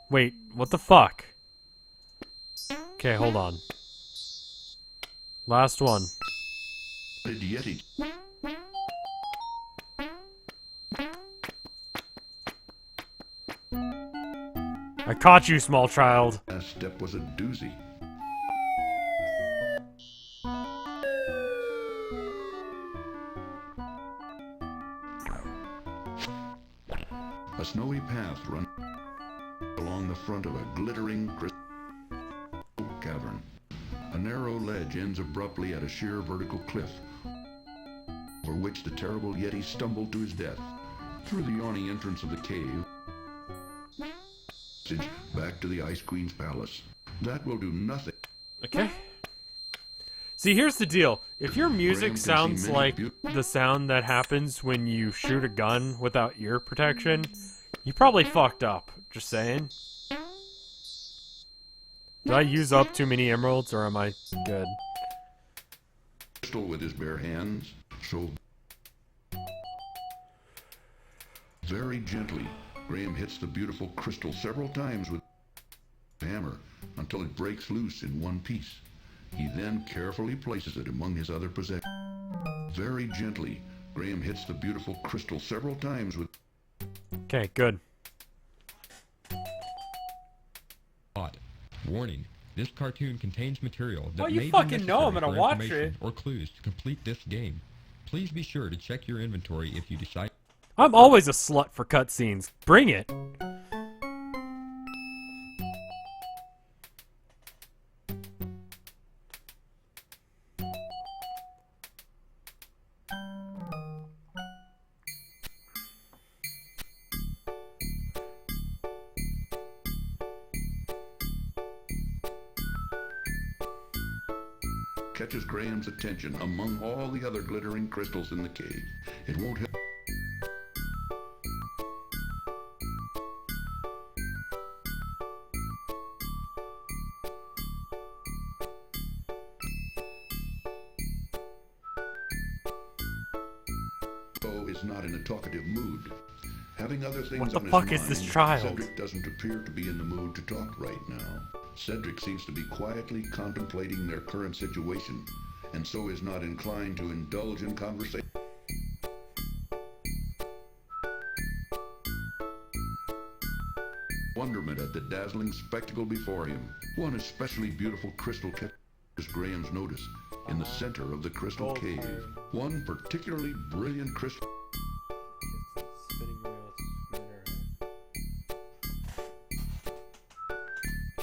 Wait, what the fuck? Okay, hold on. Last one. Yeti. I caught you, small child. Last step was a doozy. A snowy path runs along the front of a glittering crystal cavern. A narrow ledge ends abruptly at a sheer vertical cliff, over which the terrible Yeti stumbled to his death. Through the yawning entrance of the cave, back to the Ice Queen's palace. That will do nothing. Okay. See, here's the deal. If your music sounds like the sound that happens when you shoot a gun without ear protection, you probably fucked up. Just saying. Did I use up too many emeralds, or am I good? Crystal with his bare hands, so very gently, Graham hits the beautiful crystal several times with a hammer until it breaks loose in one piece. He then carefully places it among his other possessions. Very gently, Graham hits the beautiful crystal several times with... Okay, good. Warning. This cartoon contains material that Well, you may fucking be know I'm necessary gonna for watch information it. or clues to complete this game. Please be sure to check your inventory if you decide... I'm always a slut for cutscenes. Bring it. catches Graham's attention among all the other glittering crystals in the cave. It won't help. Is not in a talkative mood. Having other things What the on fuck his is this mind, child? Cedric doesn't appear to be in the mood to talk right now. Cedric seems to be quietly contemplating their current situation, and so is not inclined to indulge in conversation. Wonderment at the dazzling spectacle before him. One especially beautiful crystal catches Graham's notice in the center of the crystal cave. One particularly brilliant crystal.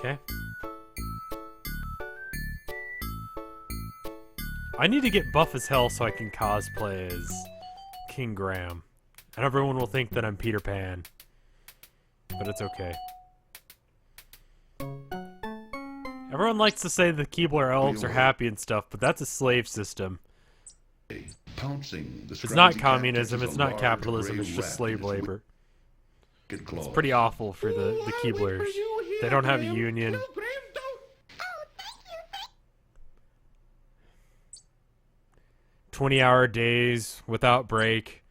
Okay. I need to get buff as hell so I can cosplay as King Graham. And everyone will think that I'm Peter Pan. But it's okay. Everyone likes to say the Keebler elves are happy and stuff, but that's a slave system. Pouncing, It's not communism, it's not capitalism, it's just slave labor. It's pretty awful for the Keeblers. They don't have a union. 20-hour days without break.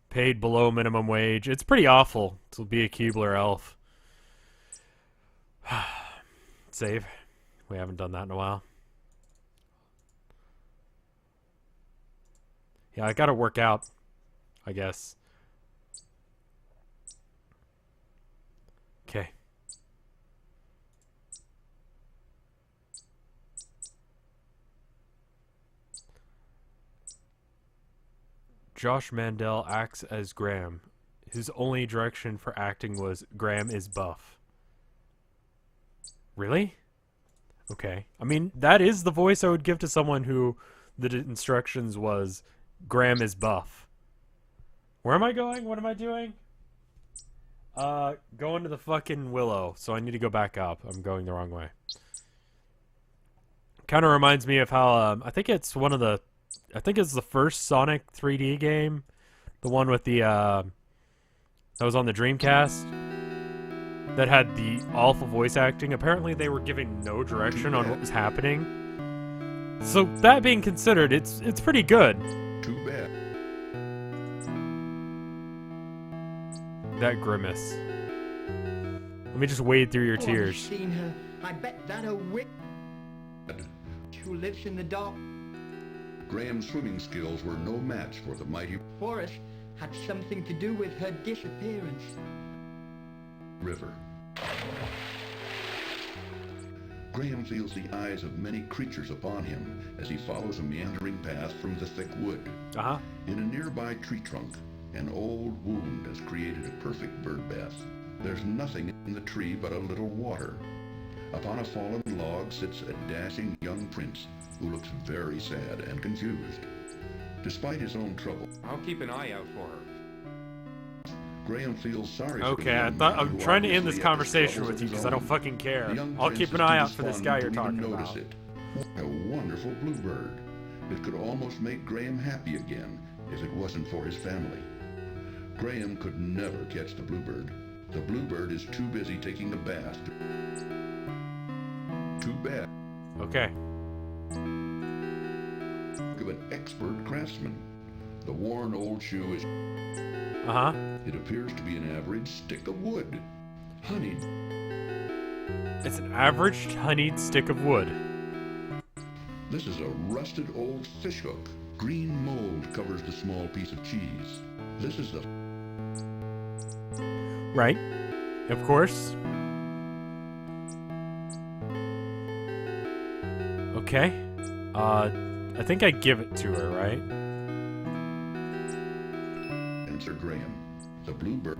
Paid below minimum wage. It's pretty awful to be a Keebler elf. Save. We haven't done that in a while. Yeah, I gotta work out, I guess. Okay. Josh Mandel acts as Graham. His only direction for acting was Graham is buff. Really? Okay. I mean, that is the voice I would give to someone who the instructions was Graham is buff. Where am I going? What am I doing? Going to the fucking Willow, so I need to go back up. I'm going the wrong way. Kind of reminds me of how, I think it's one of the, I think it's the first Sonic 3D game. The one with the, that was on the Dreamcast. That had the awful voice acting. Apparently they were giving no direction on what was happening. So that being considered, it's pretty good. Too bad. That grimace. Let me just wade through your tears. I've seen her. I bet that a witch who lives in the dark Graham's swimming skills were no match for the mighty forest had something to do with her disappearance. river. Graham feels the eyes of many creatures upon him as he follows a meandering path through the thick wood. In a nearby tree trunk, an old wound has created a perfect bird bath. There's nothing in the tree but a little water. Upon a fallen log sits a dashing young prince who looks very sad and confused. Despite his own trouble, I'll keep an eye out for her. Graham feels sorry for Okay, the I young thought man I'm who trying to end this obviously had conversation troubles with of you his because I don't own. fucking care. The young I'll prince keep is an eye too out for this despondent guy you're to even talking notice about. it. A wonderful bluebird. It could almost make Graham happy again if it wasn't for his family. Graham could never catch the bluebird. The bluebird is too busy taking a bath. Too bad. Okay. Of an expert craftsman. The worn old shoe is... It appears to be an average stick of wood. Honeyed. It's an average honeyed stick of wood. This is a rusted old fish hook. Green mold covers the small piece of cheese. This is the... Right. Of course. Okay. I think I give it to her, right? Answer Graham. The bluebird.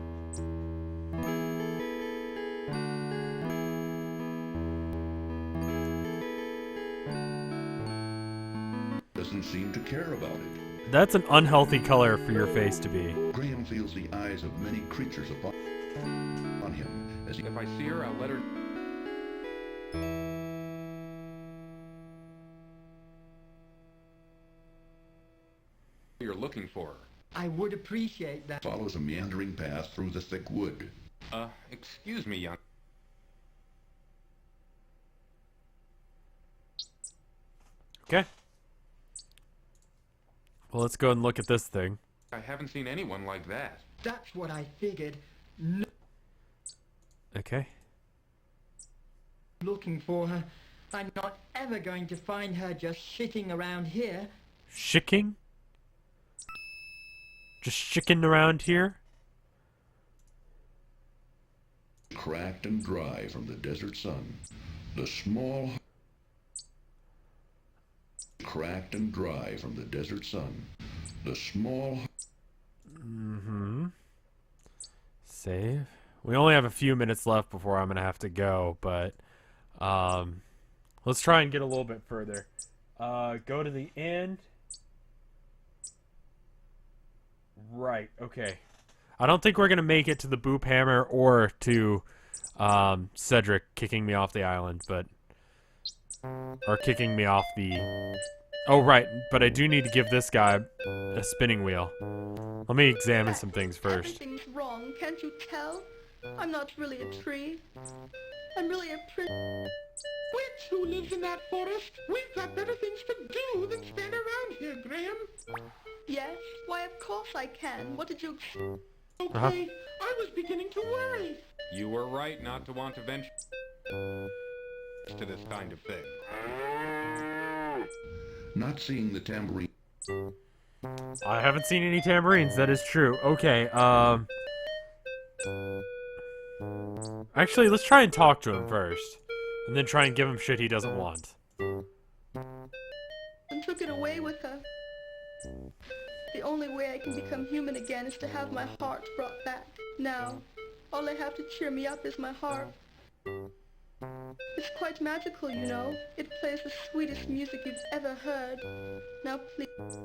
Doesn't seem to care about it. That's an unhealthy color for your face to be. Graham feels the eyes of many creatures upon him as he... If I see her, I'll let her... You're looking for her. I would appreciate that. follows a meandering path through the thick wood. Excuse me, young... Okay. Well, let's go and look at this thing. I haven't seen anyone like that. That's what I figured. Okay. Looking for her. I'm not ever going to find her just shitting around here. Shicking? Just shicking around here? Cracked and dry from the desert sun. The small... Cracked and dry from the desert sun. The small... Mm-hmm. Save. We only have a few minutes left before I'm gonna have to go, but let's try and get a little bit further. Go to the end. Right, okay. I don't think we're gonna make it to the Boop Hammer or to Cedric kicking me off the island, but or kicking me off the... Oh, right, but I do need to give this guy a spinning wheel. Let me examine some things first. Everything's wrong, can't you tell? I'm not really a tree. I'm really a Witch who lives in that forest. We've got better things to do than stand around here, Graham. Yes? Why, of course I can. What did you... Okay, I was beginning to worry. You were right not to want to venture to this kind of thing. Not seeing the tambourine... I haven't seen any tambourines, that is true. Okay, actually, let's try and talk to him first. And then try and give him shit he doesn't want. And took it away with her. The only way I can become human again is to have my heart brought back. Now, all I have to cheer me up is my harp. It's quite magical, you know. It plays the sweetest music you've ever heard. Now please,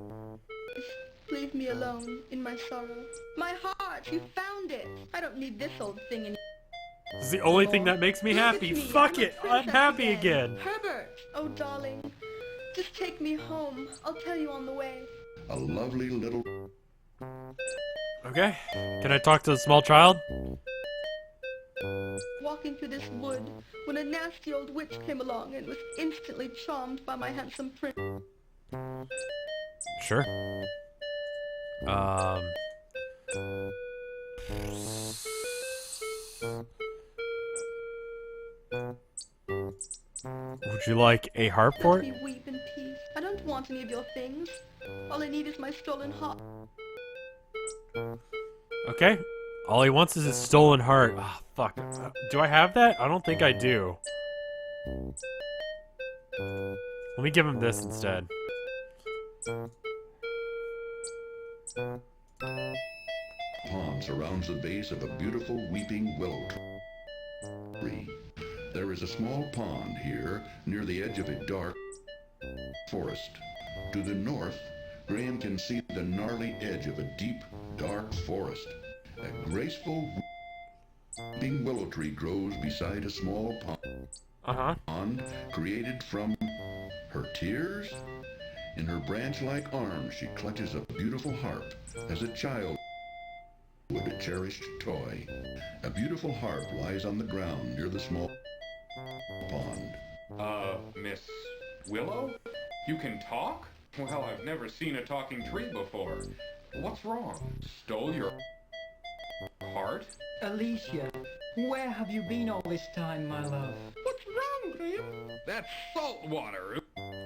leave me alone in my sorrow. My heart, you found it. I don't need this old thing anymore. This is the only thing that makes me happy. Fuck it, I'm happy again. Herbert! Oh, darling, just take me home. I'll tell you on the way. A lovely little... Okay, can I talk to the small child? Walking through this wood when a nasty old witch came along and was instantly charmed by my handsome prince. Sure. Would you like a harp for Let it? me weep in peace. I don't want any of your things. All I need is my stolen heart. Okay. All he wants is his stolen heart. Ah, fuck. Do I have that? I don't think I do. Let me give him this instead. Pond surrounds the base of a beautiful weeping willow tree. There is a small pond here near the edge of a dark forest. To the north, Graham can see the gnarly edge of a deep, dark forest. A graceful weeping willow tree grows beside a small pond created from her tears. In her branch-like arms, she clutches a beautiful harp as a child would a cherished toy. A beautiful harp lies on the ground near the small pond. Miss Willow? You can talk? Well, I've never seen a talking tree before. What's wrong? Stole your heart? Alicia, where have you been all this time, my love? What's wrong, Graham? That's salt water.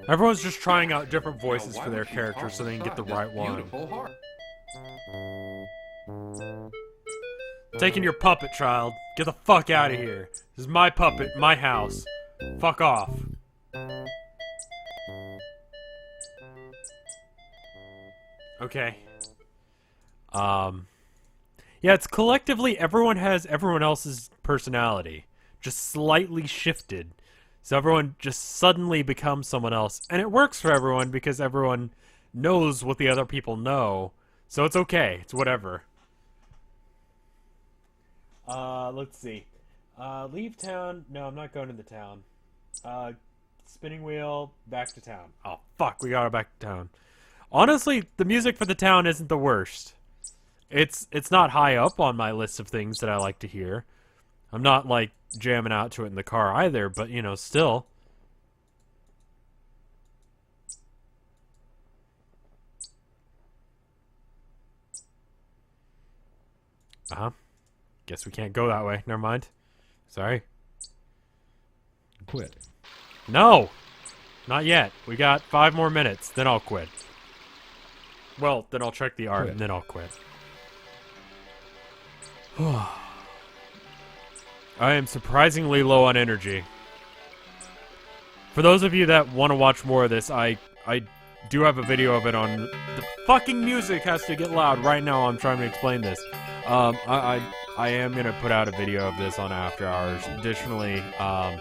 Everyone's just trying out different voices Now, for why their would she characters so they can get the toss aside right this one. Beautiful heart. Taking your puppet, child. Get the fuck out of here. This is my puppet, my house. Fuck off. Okay. Yeah, it's collectively everyone has everyone else's personality, just slightly shifted. So everyone just suddenly becomes someone else. And it works for everyone because everyone knows what the other people know. So it's okay. It's whatever. Let's see. Leave town. No, I'm not going to the town. Spinning wheel, back to town. Oh, fuck, we got back to town. Honestly, the music for the town isn't the worst. It's not high up on my list of things that I like to hear. I'm not, like, jamming out to it in the car either, but, you know, still. Uh-huh. Guess we can't go that way. Never mind. Sorry. Quit. No! Not yet. We got 5 more minutes, then I'll quit. Well, then I'll check the art, and then I'll quit. I am surprisingly low on energy. For those of you that want to watch more of this, I do have a video of it on... The fucking music has to get loud right now. I'm trying to explain this. I am going to put out a video of this on After Hours. Additionally, I'm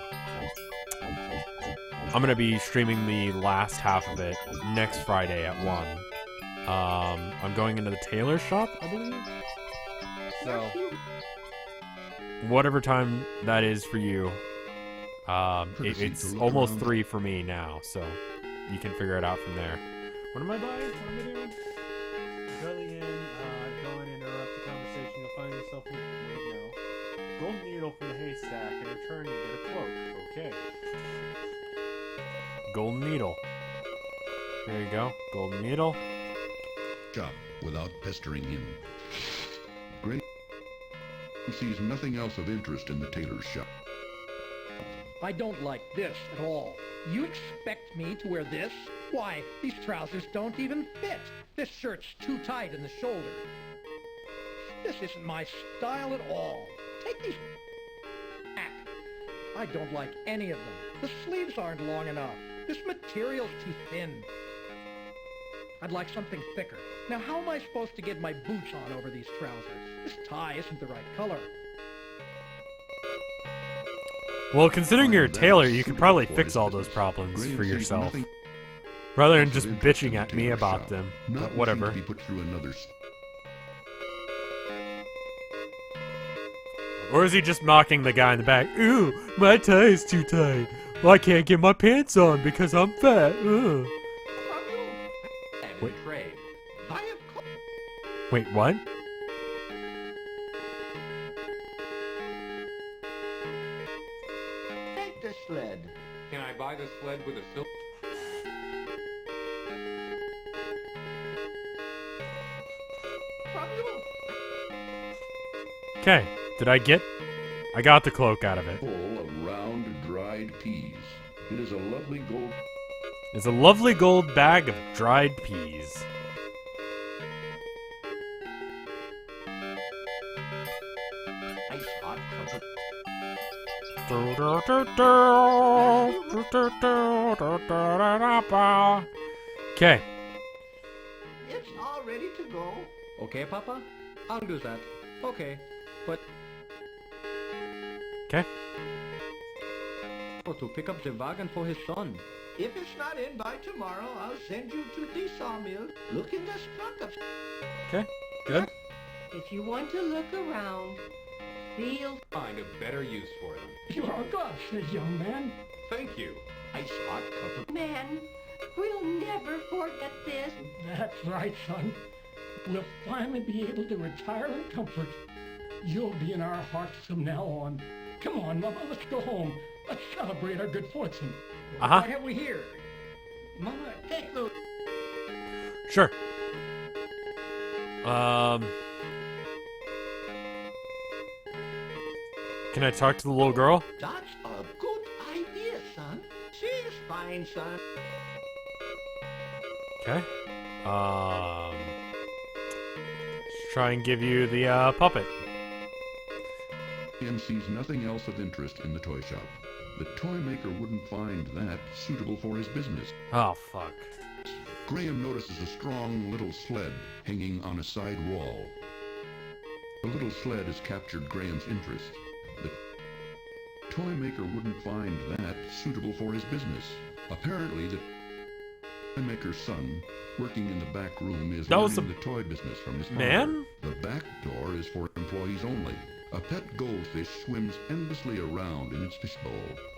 going to be streaming the last half of it next Friday at 1. I'm going into the tailor shop, I believe. So, whatever time that is for you, it's almost 3 for me now, so you can figure it out from there. What am I buying? What am I doing? Belly in, go and interrupt the conversation. You'll find yourself in... Wait, no. Golden needle from the haystack. In return, you get a cloak. Okay. Golden needle. There you go. Golden needle. Shop without pestering him. Graham sees nothing else of interest in the tailor's shop. I don't like this at all. You expect me to wear this? Why, these trousers don't even fit. This shirt's too tight in the shoulder. This isn't my style at all. Take these back. I don't like any of them. The sleeves aren't long enough. This material's too thin. I'd like something thicker. Now, how am I supposed to get my boots on over these trousers? This tie isn't the right color. Well, considering you're a tailor, you could probably fix all those problems for yourself. Rather than just bitching at me about them. But whatever. Or is he just mocking the guy in the back? Ooh, my tie is too tight. Well, I can't get my pants on because I'm fat. Ugh. Wait, what? Take the sled. Can I buy the sled with a silk? Okay, I got the cloak out of it. Full of round, dried peas. It is a lovely gold... It's a lovely gold bag of dried peas. Okay. It's all ready to go. Okay, Papa? I'll do that. Okay, but... Okay. To pick up the wagon for his son. If it's not in by tomorrow, I'll send you to the sawmill. Look in the trunk of... Okay, good. If you want to look around, you'll find a better use for them. You are a godsend, young man. Thank you. Ice hot cup of... Man, we'll never forget this. That's right, son. We'll finally be able to retire in comfort. You'll be in our hearts from now on. Come on, Mama, let's go home. Let's celebrate our good fortune. Uh-huh. What have we here? Mama, take those. Sure. Can I talk to the little girl? That's a good idea, son. She's fine, son. Okay. Let's try and give you the puppet. Ian sees nothing else of interest in the toy shop. The toy maker wouldn't find that suitable for his business. Oh, fuck. Graham notices a strong little sled hanging on a side wall. The little sled has captured Graham's interest. The toy maker wouldn't find that suitable for his business. Apparently, the toy maker's son, working in the back room, is running the toy business from his father. Man? The back door is for employees only. A pet goldfish swims endlessly around in its fishbowl.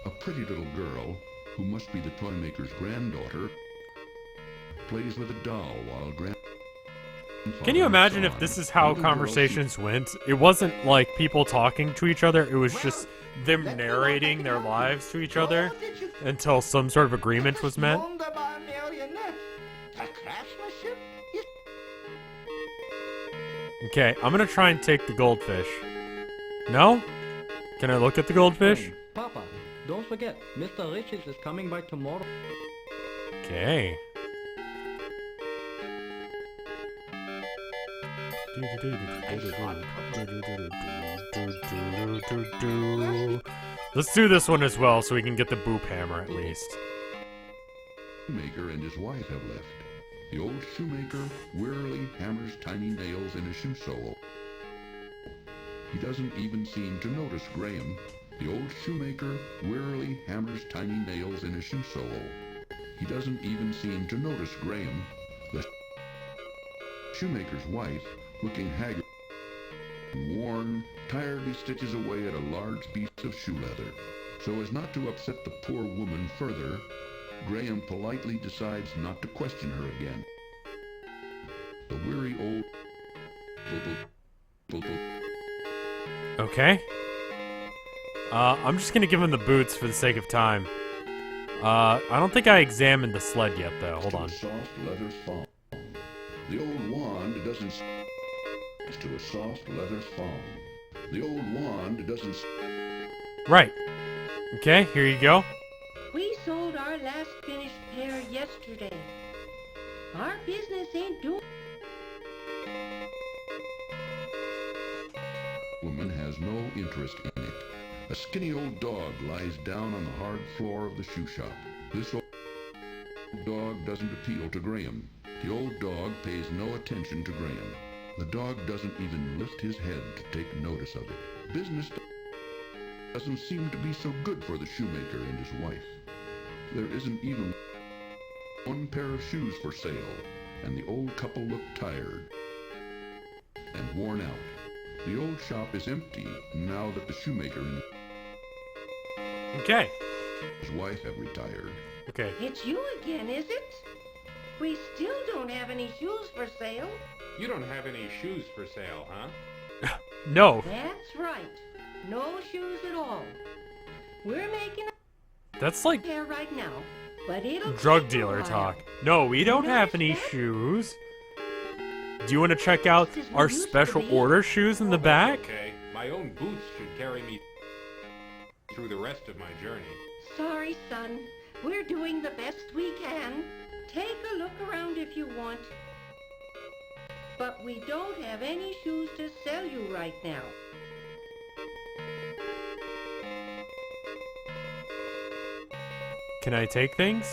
A pretty little girl, who must be the toy maker's granddaughter, plays with a doll while Can you imagine if this is how conversations went? It wasn't like people talking to each other, it was just them narrating their lives to each other until some sort of agreement was met. Okay, I'm gonna try and take the goldfish. No? Can I look at the goldfish? Papa, don't forget, Mr. Riches is coming by tomorrow. Okay. Let's do this one as well so we can get the boop hammer at least. Shoemaker and his wife have left. The old shoemaker wearily hammers tiny nails in his shoe sole. He doesn't even seem to notice Graham. The old shoemaker wearily hammers tiny nails in his shoe sole. He doesn't even seem to notice Graham. The shoemaker's wife, looking haggard and worn, tiredly stitches away at a large piece of shoe leather. So as not to upset the poor woman further, Graham politely decides not to question her again. The weary old... Okay. I'm just gonna give him the boots for the sake of time. I don't think I examined the sled yet, though. Hold on. Soft leather thong. The old wand doesn't... to a soft leather thong. The old wand doesn't... Right. Okay, here you go. We sold our last finished pair yesterday. Our business ain't doing... Woman has no interest in it. A skinny old dog lies down on the hard floor of the shoe shop. This old dog doesn't appeal to Graham. The old dog pays no attention to Graham. The dog doesn't even lift his head to take notice of it. Business doesn't seem to be so good for the shoemaker and his wife. There isn't even one pair of shoes for sale, and the old couple look tired and worn out. The old shop is empty now that the shoemaker and Okay. his wife have retired. Okay. It's you again, is it? We still don't have any shoes for sale. You don't have any shoes for sale, huh? No. That's right. No shoes at all. We're making That's like a pair right now, but it'll drug take a dealer while. talk. No, we don't have any shoes. Do you want to check out our special order shoes in the back? Okay, my own boots should carry me through the rest of my journey. Sorry, son. We're doing the best we can. Take a look around if you want. But we don't have any shoes to sell you right now. Can I take things?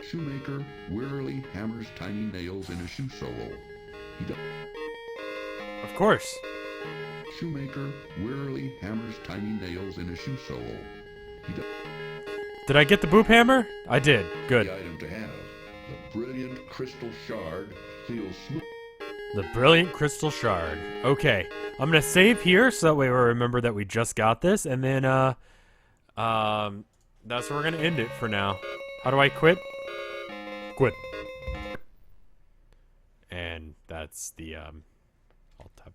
Shoemaker wearily hammers tiny nails in a shoe sole. He does. Of course. Shoemaker wearily hammers tiny nails in a shoe sole. He does. Did I get the boop hammer? I did. Good. The item to have. The brilliant crystal shard feels smooth. The brilliant crystal shard. Okay. I'm gonna save here so that way we remember that we just got this, and then that's where we're gonna end it for now. How do I quit? Quit. And that's the I'll tap.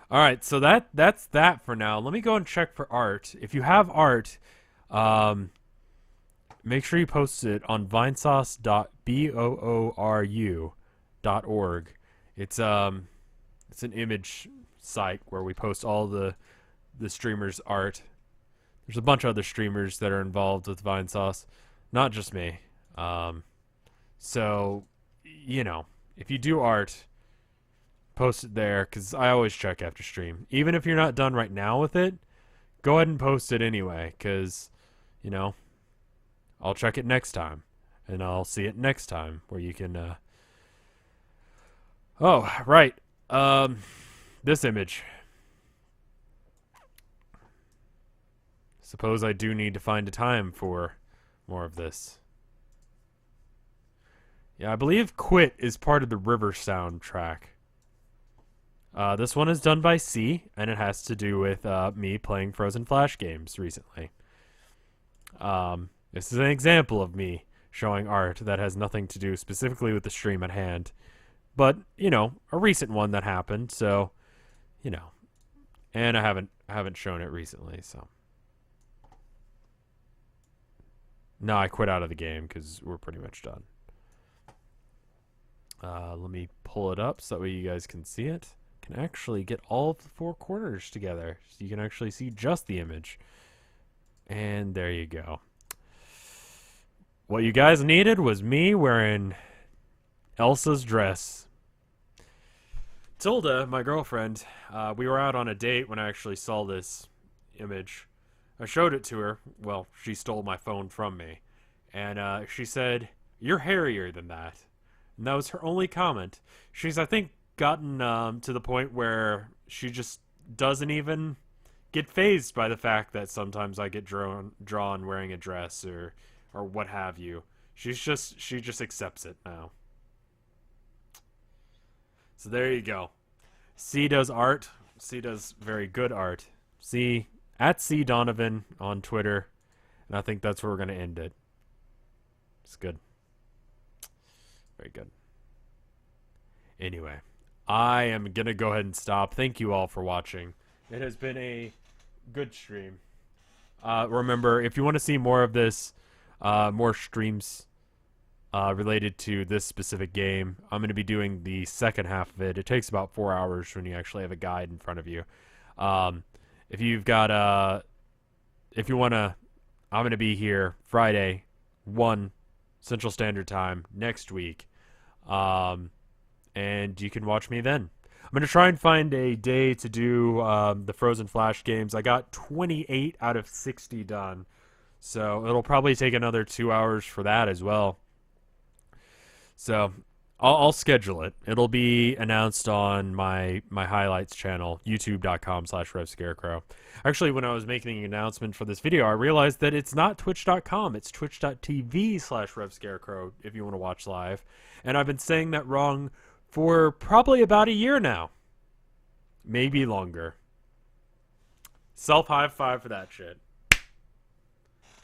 All right, so that's that for now. Let me go and check for art. If you have art, make sure you post it on vinesauce.booru.org. It's an image site where we post all the streamers' art. There's a bunch of other streamers that are involved with Vinesauce, not just me. So, you know, if you do art, post it there, because I always check after stream. Even if you're not done right now with it, go ahead and post it anyway, because, you know, I'll check it next time, and I'll see it next time, where you can, Oh, right. This image. Suppose I do need to find a time for more of this. Yeah, I believe Quit is part of the River soundtrack. This one is done by C, and it has to do with me playing Frozen Flash games recently. This is an example of me showing art that has nothing to do specifically with the stream at hand. But, you know, a recent one that happened, so, you know. And I haven't shown it recently, so. No, I quit out of the game because we're pretty much done. Let me pull it up so that way you guys can see it. Can actually get all of the four corners together, so you can actually see just the image. And there you go. What you guys needed was me wearing Elsa's dress. Tilda, my girlfriend, we were out on a date when I actually saw this image. I showed it to her. Well, she stole my phone from me. And she said, "You're hairier than that." And that was her only comment. She's, I think, gotten to the point where she just doesn't even get fazed by the fact that sometimes I get drawn wearing a dress or what have you. She just accepts it now. So there you go. C does art. C does very good art. C at C Donovan on Twitter, and I think that's where we're gonna end it. It's good. Very good. Anyway, I am going to go ahead and stop. Thank you all for watching. It has been a good stream. Remember, if you want to see more of this, more streams related to this specific game, I'm going to be doing the second half of it. It takes about 4 hours when you actually have a guide in front of you. If you've got, if you want to, I'm going to be here Friday, 1 Central Standard Time next week. And you can watch me then. I'm going to try and find a day to do the Frozen Flash games. I got 28 out of 60 done. So it'll probably take another 2 hours for that as well. So I'll schedule it. It'll be announced on my highlights channel, youtube.com/RevScarecrow. Actually, when I was making the announcement for this video, I realized that it's not twitch.com. It's twitch.tv/RevScarecrow if you want to watch live. And I've been saying that wrong for probably about a year now. Maybe longer. Self-high five for that shit.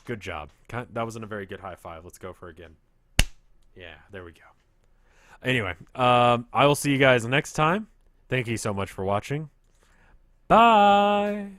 Good job. That wasn't a very good high five. Let's go for it again. Yeah, there we go. Anyway, I will see you guys next time. Thank you so much for watching. Bye!